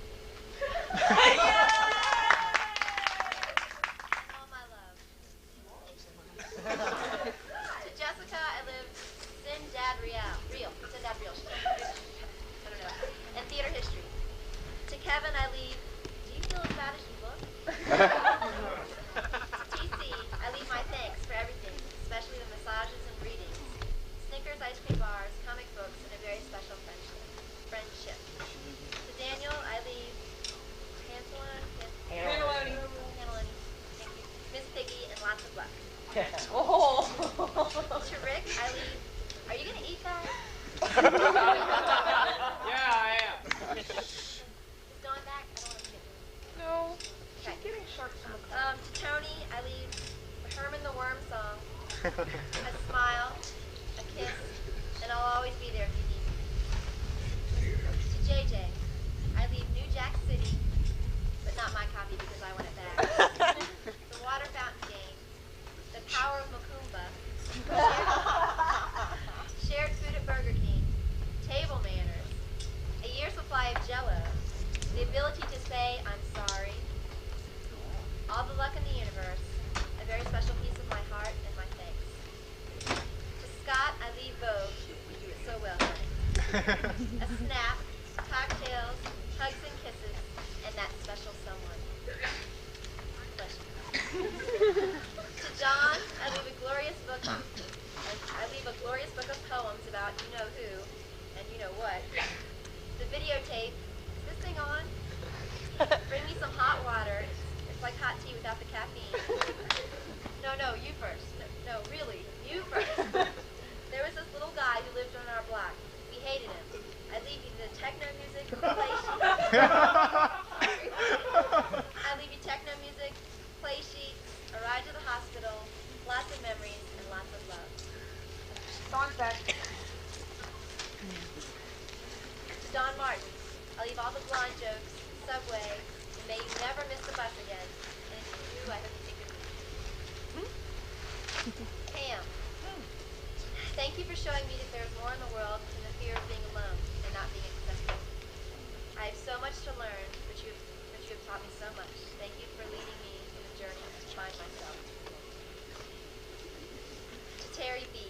F: All my love. To Jessica, I live Sin Dad Real. Sin Dad Real. I don't know. And theater history. To Kevin, I leave, do you feel as bad as you look? To TC, I leave my thanks for everything, especially the massages and readings, Snickers ice cream bars, comic books, and a very special friendship. To Daniel, I leave Pantalone. Thank you. Miss Piggy, and lots of luck.
I: Oh.
F: To Rick, I leave, are you going to eat that?
B: Yeah, I am.
F: Is Dawn back? I don't want to get her.
I: No.
F: Okay.
I: She's getting sharks from the
F: To Tony, I leave Herman the Worm song, a smile, a kiss, and I'll always be there if you need me. To JJ, I leave New Jack City, but not my copy because I want it back. The water fountain game, the power of Macumba, shared food at Burger King, table manners, a year's supply of Jell-O, the ability to say I'm sorry, all the luck in the universe, a very special piece of my heart and my thanks. To Scott, I leave Vogue. You do it so well, honey. A snap, cocktails, hugs and kisses, and that special someone. Bless you. To John, I leave a glorious book. I leave a glorious book of poems about you know who and you know what. The videotape. Is this thing on? Bring me some hot water. It's like hot tea without the caffeine. No, you first. No, really, you first. There was this little guy who lived on our block. We hated him. I leave you the techno music, play sheet. I leave you techno music, play sheets, a ride to the hospital, lots of memories, and lots of love.
I: Dawn's back.
F: To Dawn Martin, I leave all the blonde jokes, Subway, and may you never miss the bus again. And if you do, I hope you take good news. Pam, thank you for showing me that there's more in the world than the fear of being alone and not being accepted. I have so much to learn, but you have taught me so much. Thank you for leading me in the journey to find myself. To Terry B,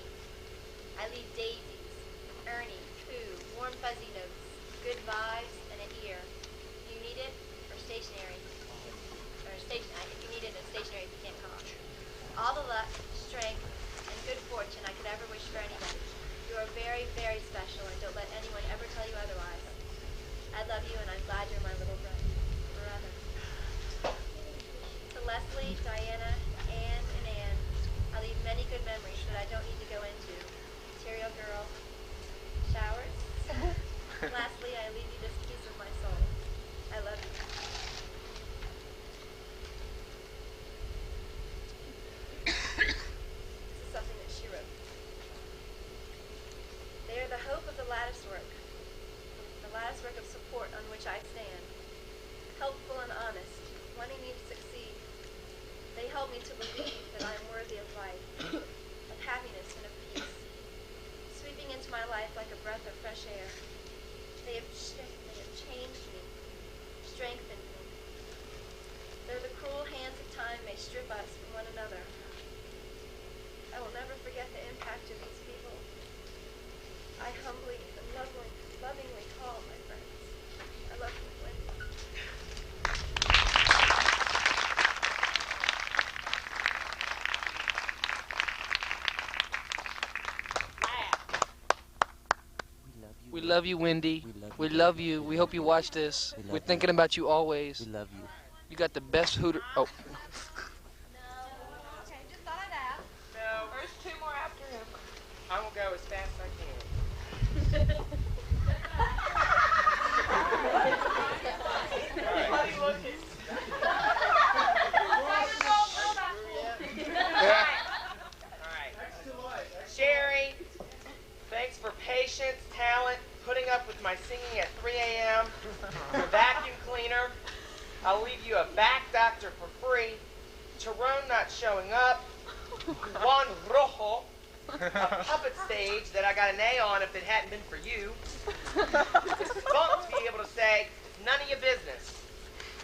F: I leave daisies, Ernie, Pooh, warm fuzzy notes, good vibes, and an ear. If you need it, or stationery. If you need it, and stationery if you can't come. All the luck, strength, and good fortune I could ever wish for anybody. You are very, very special, and don't let anyone ever tell you otherwise. I love you, and I'm glad you're my little brother. To Leslie, Diana, Anne, and Anne, I leave many good memories that I don't need to go into. Material girl, showers. Lastly, I leave you this piece of my soul. I love you. This is something that she wrote. They are the hope of the latticework of support on which I stand, helpful me to believe that I am worthy of life, of happiness and of peace. Sweeping into my life like a breath of fresh air, they have changed me, strengthened me. Though the cruel hands of time may strip us from one another, I will never forget the impact of these people. I humbly and lovingly call my friends. I love you, Wendy.
A: We love you, Wendy. We love you. We hope you watch this. We're thinking about you always.
C: We love you.
A: You got the best hooter. Oh.
F: Okay, just thought I'd ask.
B: No.
I: There's 2 more after him.
B: I will go as fast as I can.
I: Funny looking.
B: Alright. Sherry, thanks for patience, talent, putting up with my singing at 3 a.m. Your vacuum cleaner. I'll leave you a back doctor for free. Tyrone not showing up. Juan Rojo. A puppet stage that I got an A on if it hadn't been for you. Spunk to be able to say, none of your business.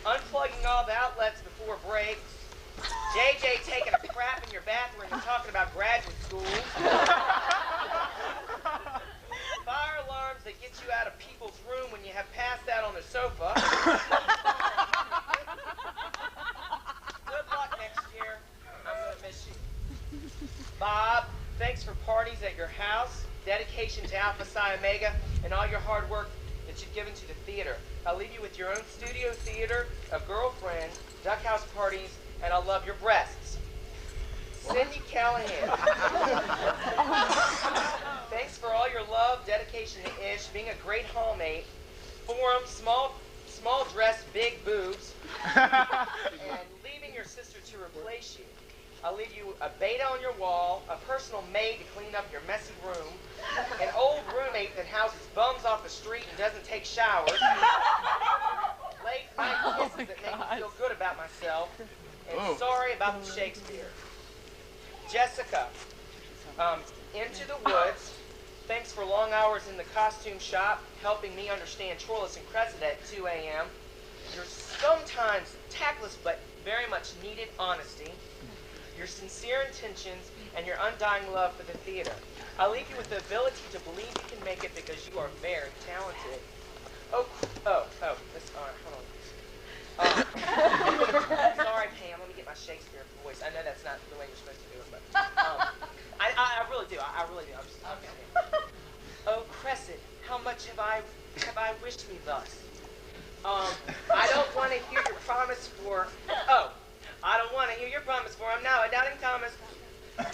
B: Unplugging all the outlets before breaks. JJ taking a crap in your bathroom and talking about graduate school. Fire alarms that get you out of people's room when you have passed out on the sofa. Good luck next year. I'm going to miss you. Bob, thanks for parties at your house, dedication to Alpha Psi Omega, and all your hard work that you've given to the theater. I'll leave you with your own studio theater, a girlfriend, duck house parties, and I'll love your breasts. Cindy Callahan. Thanks for all your love, dedication to Ish, being a great hallmate. Forum, small dress, big boobs, and leaving your sister to replace you. I'll leave you a beta on your wall, a personal maid to clean up your messy room, an old roommate that houses bums off the street and doesn't take showers, late night kisses that make me feel good about myself, and sorry about the Shakespeare. Jessica, Into the Woods, thanks for long hours in the costume shop, helping me understand Troilus and Cressida at 2 a.m. Your sometimes tactless but very much needed honesty, your sincere intentions, and your undying love for the theater. I'll leave you with the ability to believe you can make it because you are very talented. Hold on. Sorry, Pam, let me get my Shakespeare voice. I know that's not the way you're supposed to do it, but I really do. I really do. I'm just Oh, Crescent, how much have I wished me thus? I don't want to hear your promise for. Oh, I don't want to hear your promise for. I'm now a doubting Thomas. No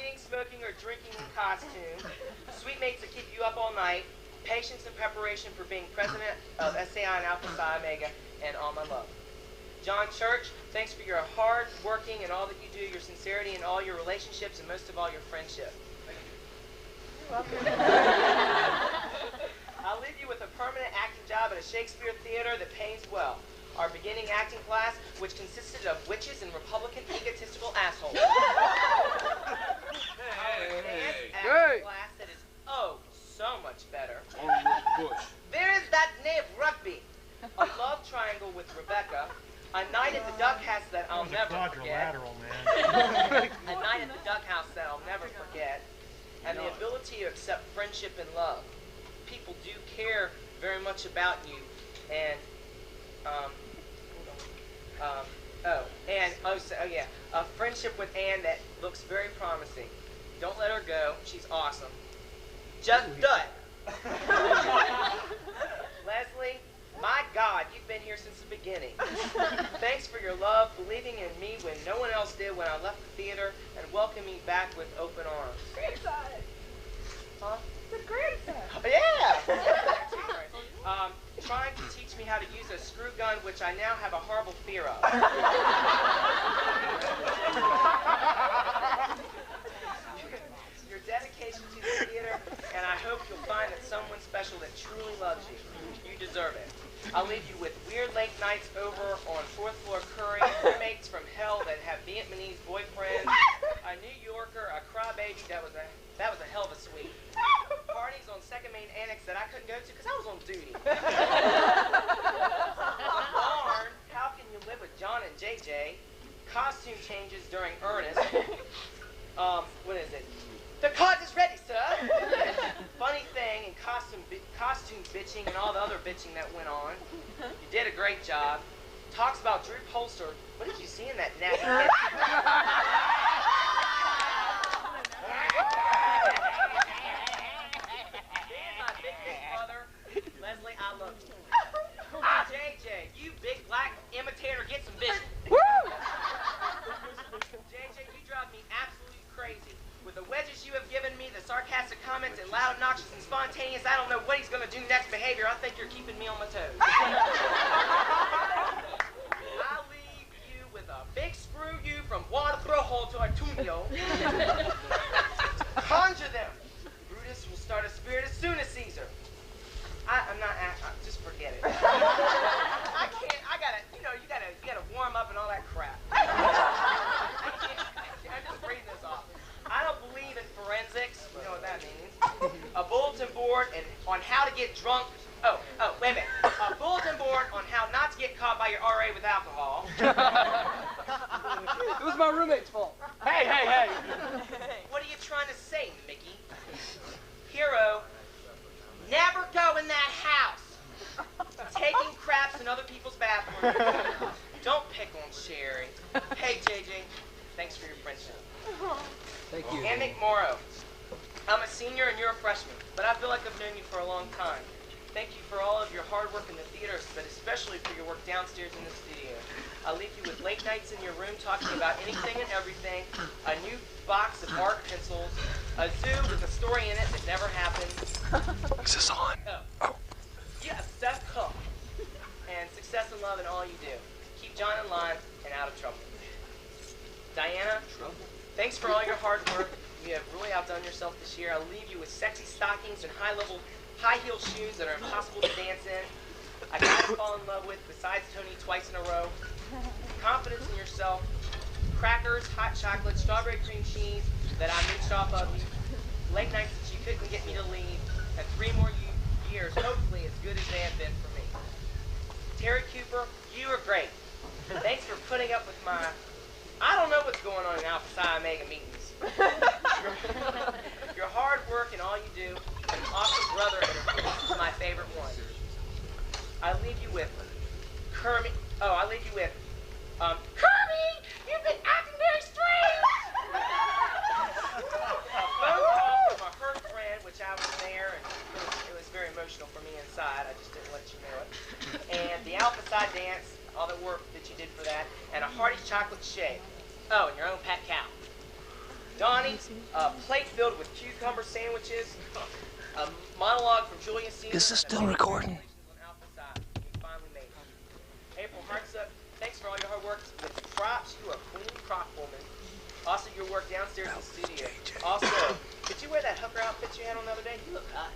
B: eating, smoking, or drinking in costume. Sweet mates that keep you up all night. Patience and preparation for being president of SAI and Alpha Psi Omega, and all my love. John Church, thanks for your hard working and all that you do, your sincerity in all your relationships, and most of all, your friendship. You're welcome. I'll leave you with a permanent acting job at a Shakespeare theater that pays well. Our beginning acting class, which consisted of witches and Republican egotistical assholes. Advanced acting class that is so much better. There is that knave rugby, a love triangle with Rebecca, a night at the duck house that I'll never forget. A night at the duck house that I'll never forget, and the ability to accept friendship and love. People do care very much about you, and a friendship with Anne that looks very promising. Don't let her go. She's awesome. Just do it. Leslie, my God, you've been here since the beginning. Thanks for your love, believing in me when no one else did when I left the theater, and welcoming me back with open arms.
I: Graveside.
B: Huh?
I: It's a graveside.
B: Yeah. Trying to teach me how to use a screw gun, which I now have a horrible fear of. Your dedication to the theater, and I hope you'll find that someone special that truly loves you. You deserve it. I'll leave you with weird late nights over on 4th floor Curry,
J: roommates from hell that have Vietnamese boyfriends, a New Yorker, a crybaby that was a hell of a sweet. Parties on Second Main Annex that I couldn't go to because I was on duty. Barn, how can you live with John and JJ? Costume changes during Ernest. What is it? The cause is ready, sir. Funny thing, and costume bitching and all the other bitching that went on. You did a great job. Talks about Drew Polster. What did you see in that nasty? Being my big brother, Leslie, I love you. JJ, you big black imitator, get some vision. JJ, you drive me absolutely crazy. With the wedges you have given me, the sarcastic comments, and loud, obnoxious, and spontaneous, I don't know what he's going to do next behavior. I think you're keeping me on my toes. I leave you with a big screw you from Guadalajara to Artunio. Conjure them. Brutus will start a spirit as soon as Caesar. I'm not, just forget it. I can't, you gotta warm up and all that crap. I'm just reading this off. I don't believe in forensics. You know what that means. A bulletin board on how to get drunk. Oh, wait a minute. A bulletin board on how not to get caught by your RA with alcohol.
A: It was my roommate's fault.
J: Hey. What are you trying to say, Mickey? Hero, never go in that house. Taking craps in other people's bathrooms. Don't pick on Sherry. Hey, JJ, thanks for your friendship.
A: Thank you.
J: And Nick Morrow, I'm a senior and you're a freshman, but I feel like I've known you for a long time. Thank you for all of your hard work in the theater, but especially for your work downstairs in the studio. I'll leave you with late nights in your room talking about anything and everything, a new box of art pencils, a zoo with a story in it that never happened.
A: Is this on?
J: Oh. Yes, that's cool. And success and love in all you do. Keep John in line and out of trouble. Diana, thanks for all your hard work. You have really outdone yourself this year. I'll leave you with sexy stockings and high heel shoes that are impossible to dance in. A guy to fall in love with besides Tony twice in a row. Confidence in yourself. Crackers, hot chocolate, strawberry cream cheese that I mixed off of you. Late nights that you couldn't get me to leave. And 3 more years, hopefully as good as they have been for me. Terry Cooper, you are great. Thanks for putting up with my... I don't know what's going on in Alpha Psi Omega meetings. Your hard work and all you do, and awesome brother interview is my favorite one. I leave you with Kermit. Oh, I leave you with Kermit, you've been acting very strange. A phone call from a hurt friend, which I was there, and it was very emotional for me inside. I just didn't let you know it. And the Alpha Psi dance, all the work that you did for that, and a hearty chocolate shake. Oh, and your own pet cow. Donnie, a plate filled with cucumber sandwiches, a monologue from Julius Caesar.
A: Is this still recording?
J: April Hartsup, thanks for all your hard work. With props, you are a queen prop woman. Also, your work downstairs in the studio. Also, did you wear that hooker outfit you had on the other day? You look hot.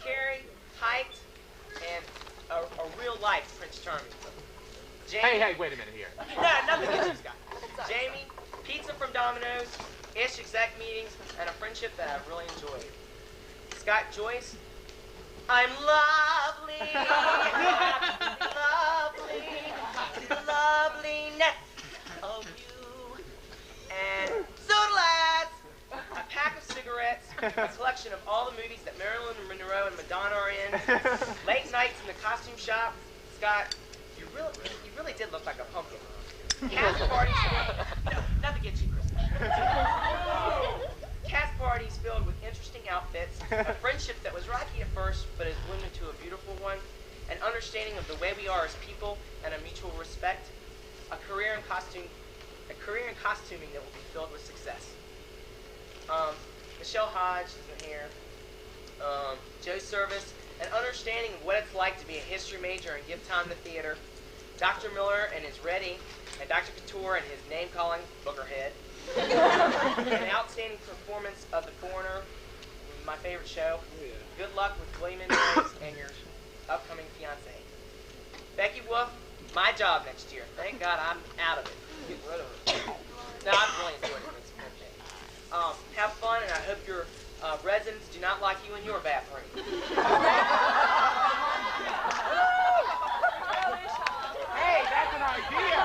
J: Carrie, height, and a real life Prince Charming. Jamie,
E: Hey, wait a minute here.
J: No, nothing against you, Scott. Jamie, pizza from Domino's, ish exec meetings, and a friendship that I've really enjoyed. Scott Joyce, I'm lovely, loveliness of you. And soda lads, a pack of cigarettes, a collection of all the movies that Marilyn Monroe and Madonna are in, late nights in the costume shop. Scott, you really did look like a pumpkin. Cast parties, no, nothing against you, Chris. Cast parties filled with interesting outfits, a friendship that was rocky at first, but has bloomed into a beautiful one, an understanding of the way we are as people, and a mutual respect, a career in costuming that will be filled with success. Michelle Hodge isn't here. Joe Service, an understanding of what it's like to be a history major and give time to theater. Dr. Miller and his Ready, and Dr. Couture and his name-calling Boogerhead. An outstanding performance of The Foreigner, my favorite show. Good luck with William and Grace and your upcoming fiancé.
B: Becky Wolf, my job next year. Thank God I'm out of it. Get rid of it. No, I've really enjoyed it. It's okay. Have fun, and I hope your residents do not lock you in your bathroom.
K: Hey, that's an idea.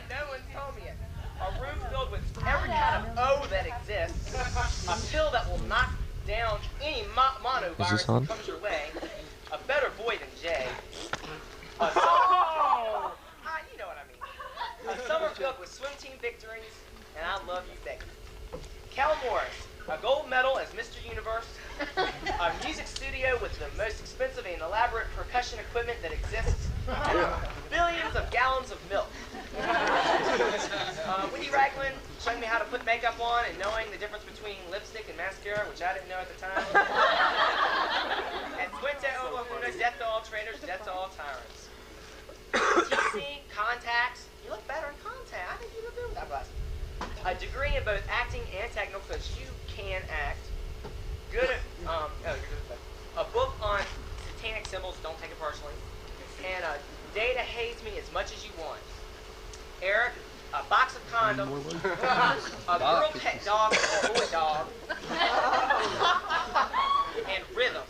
B: No one's told me it. A room filled with every kind of O that exists. A pill that will knock down any monovirus that comes your way. A better boy than Jay. You know what I mean. A summer filled with swim team victories, and I love you, Becky. Cal Morris, a gold medal as Mr. Universe. A music studio with the most expensive and elaborate percussion equipment that exists. Billions of gallons of milk. Woody Ragland showing me how to put makeup on and knowing the difference between lipstick and mascara, which I didn't know at the time. And Quinte Oklahoma, death to all traitors, death to all tyrants. TC, contacts. You look better in contact. I think you look good with that glasses. A degree in both acting and technical, because you can act. Good at, you're good at that. A book on satanic symbols, don't take it personally. And a day to haze me as much as you want. Eric, a box of condoms, a girl pet dog or a boy dog, and rhythm.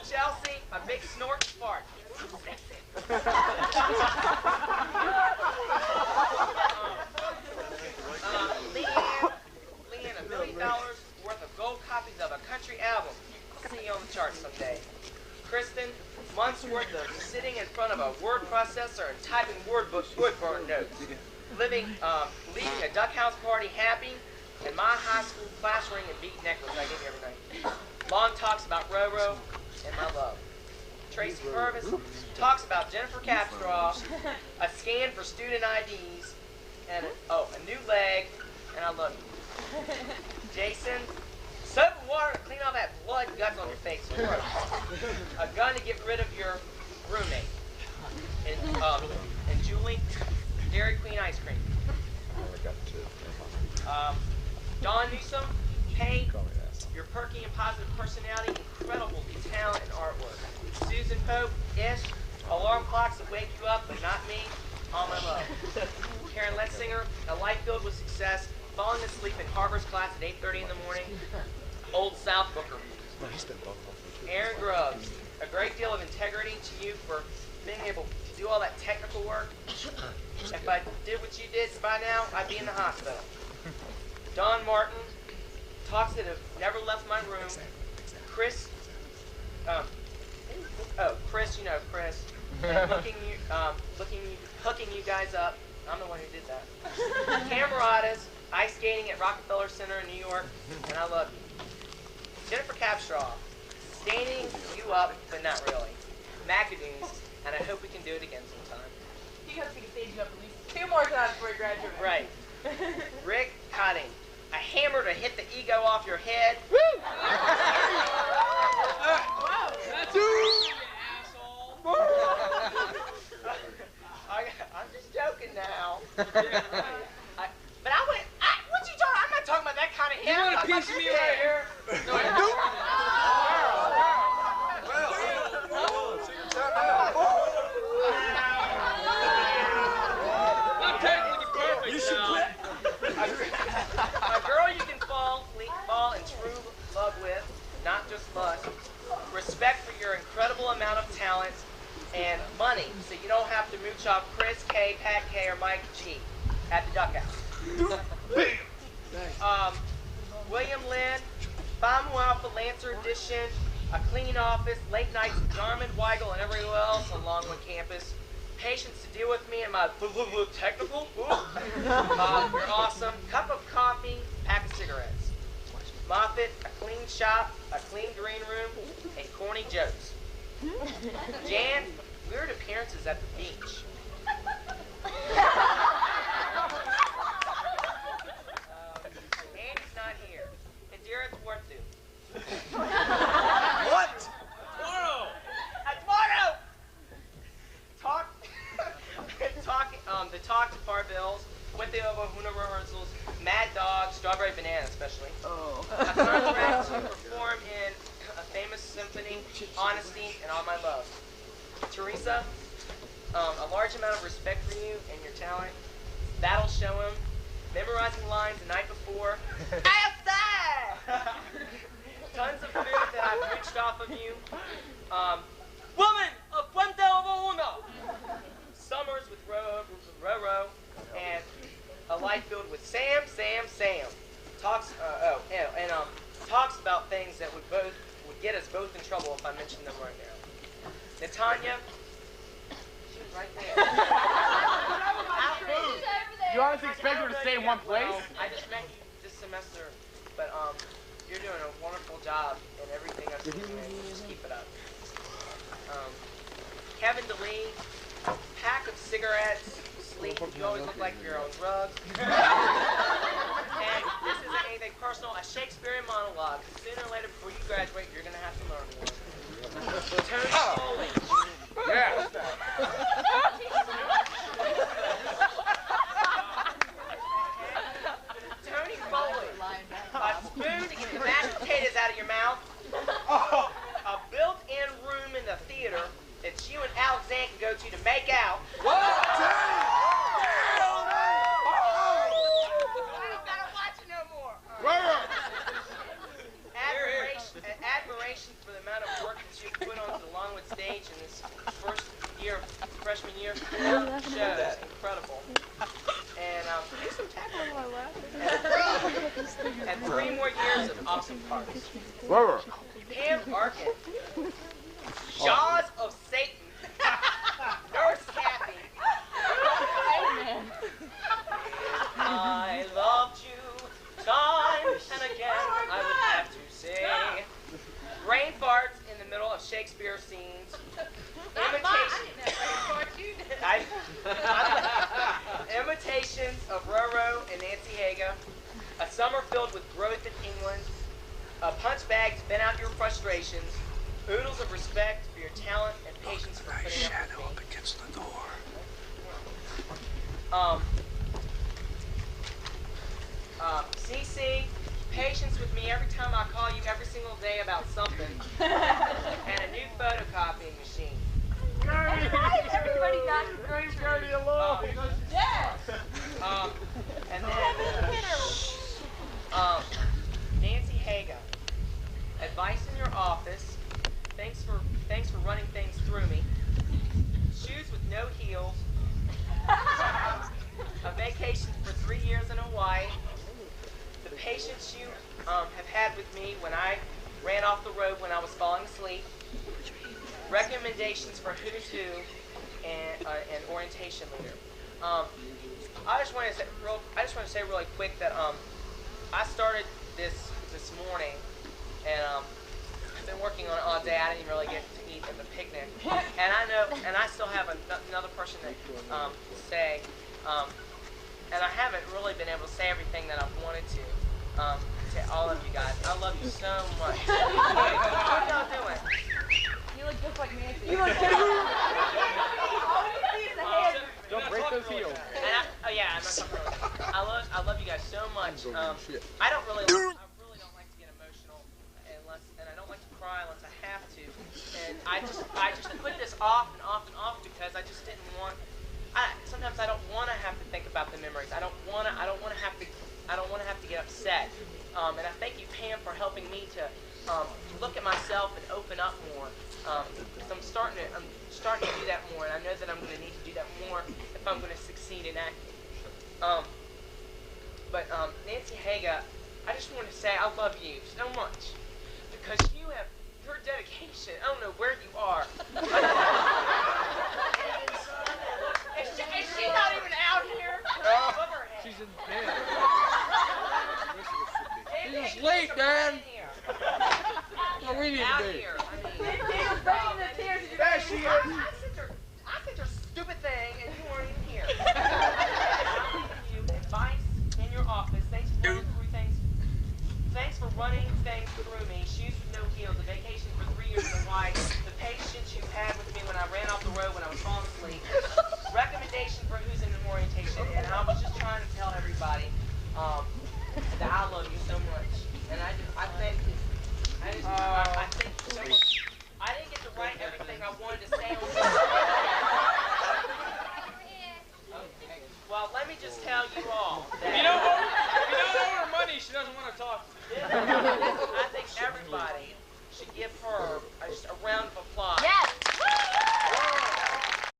B: Chelsea, a big snort fart. Leanne, $1 million worth of gold copies of a country album. See you on the charts someday. Kristen, months worth of sitting in front of a word processor and typing word burn notes. Leaving a duck house party happy, and my high school class ring and beat necklace I give you every night. Long talks about Roro and my love. Tracy Purvis talks about Jennifer Capstraw, a scan for student IDs, and a new leg, and I love you. Jason, soap and water to clean all that blood and guts on your face. A gun to get rid of your roommate. And Julie, Dairy Queen ice cream. Dawn Newsom, Paint, your perky and positive personality, incredible talent and artwork. Susan Pope, Ish, alarm clocks that wake you up, but not me, all my love. Karen Letzinger, a life filled with success, falling asleep in Harvard's class at 8:30 in the morning. Old South Booker. Aaron Grubbs, a great deal of integrity to you for being able to do all that technical work. If I did what you did by now, I'd be in the hospital. Don Martin, talks that have never left my room. Chris, Chris, you know Chris, and hooking you guys up. I'm the one who did that. Camaradas, ice skating at Rockefeller Center in New York, and I love you. Jennifer Capstraw, standing you up, but not really. McAdoo's, and I hope we can do it again sometime.
K: You have to stage you up at least 2 more times before you graduate.
B: Right. Rick Cotting, a hammer to hit the ego off your head. Woo!
E: Wow, that's you asshole.
B: I'm just joking now. But what you talking? I'm not talking about that kind of hit.
E: You want a piece of me right here? No, I don't. I'm technically perfect. You should quit.
B: A girl you can fall in true love with, not just lust. Respect for your incredible amount of talent and money, so you don't have to mooch off Chris K, Pat K, or Mike G at the Duck House. William Lynn, Bamu Alpha Lancer Edition, a clean office, late nights with Jarman, Weigel, and everyone else on Longwood campus. Patience to deal with me and my technical. You're awesome. Cup of coffee, pack of cigarettes. Moffat, a clean shop, a clean green room, and corny jokes. Jan, weird appearances at the beach. Andy's not here. And Jared's worth it.
G: What?
B: Tomorrow! The talk to Parbills, with the Oklahoma rehearsals, Mad Dog, Strawberry Banana especially. Oh. A contract to honesty, and all my love. Teresa, a large amount of respect for you and your talent. That'll show him. Memorizing lines the night before. Outside! Tons of food that I've reached off of you. Woman of Puente Uno. Summers with Roro. And a life filled with Sam. Talks, talks about things that would get us both in trouble if I mentioned them right now. Natanya, she was right there.
C: You honestly expect her to stay in one place?
B: Well, I just met you this semester, but you're doing a wonderful job in everything I've seen, and just keep it up. Kevin DeLee, pack of cigarettes, sleep. You always look like you're on drugs. And this isn't anything personal. A Shakespearean monologue. Sooner or later, before you graduate, you're gonna have to learn one. Tony Foley.
C: Yeah.
B: Tony Foley. A spoon to get the mashed potatoes out of your mouth. A built-in room in the theater that you and Alexander can go to make out. Admiration for the amount of work that you've put on the Longwood stage in this first year, freshman year. Shows incredible. And and 3 more years of awesome parts. Pam Arkin, Jaws of Satan, Nurse Kathy. I loved you time and again, I would have to say. Brain farts in the middle of Shakespeare scenes. Imitations of Roro and Nancy Haga. A summer filled with growth in England. A punch bag to vent out your frustrations. Oodles of respect for your talent and patience for putting up with me.
G: Up against the door.
B: CC, patience with me every time I call you every single day about something. And a new photocopying machine.
K: Everybody got the groceries. Yes.
B: And then Nancy Haga, advice in your office. Thanks for running things through me. Shoes with no heels. A vacation for 3 years in Hawaii. The patience you have had with me when I ran off the road when I was falling asleep. Recommendations for who's who and orientation leader. I just want to say really quick that I started this morning, and I've been working on it all day. I didn't really get to eat at the picnic, and I know, and I still have another person that say, and I haven't really been able to say everything that I've wanted to all of you guys. I love you so much. What are y'all doing?
K: You look just like Nancy.
B: You look just
C: Don't break those heels.
B: And I'm not talking really. I love you guys so much. I really don't like to get emotional and I don't like to cry unless I have to. And I just put this off and off because I just didn't want. Sometimes I don't want to have to think about the memories. I don't want to have to get upset. And I thank you, Pam, for helping me to look at myself and open up more. Because I'm starting to do that more, and I know that I'm going to need to do that more if I'm going to succeed in acting. But Nancy Haga, I just want to say I love you so much because you have your dedication. I don't know where you are. Is she not even out here?
C: She's in bed.
B: She's
C: asleep, Dan. What we need to
B: Out
C: do?
B: here.
C: There she is.
B: I said your stupid thing, and you weren't even here. I'm giving you advice in your office. Thanks for running through things. Thanks for running things through me. Shoes with no heels. A vacation for 3 years in Hawaii. The patience you had with me when I ran off the road when I was falling asleep. Recommendation for who's in orientation. And I was just trying to tell everybody that I love you so much. And I thank you so much. I
E: doesn't want to talk.
K: I think everybody should give her a round of applause.
F: Yes.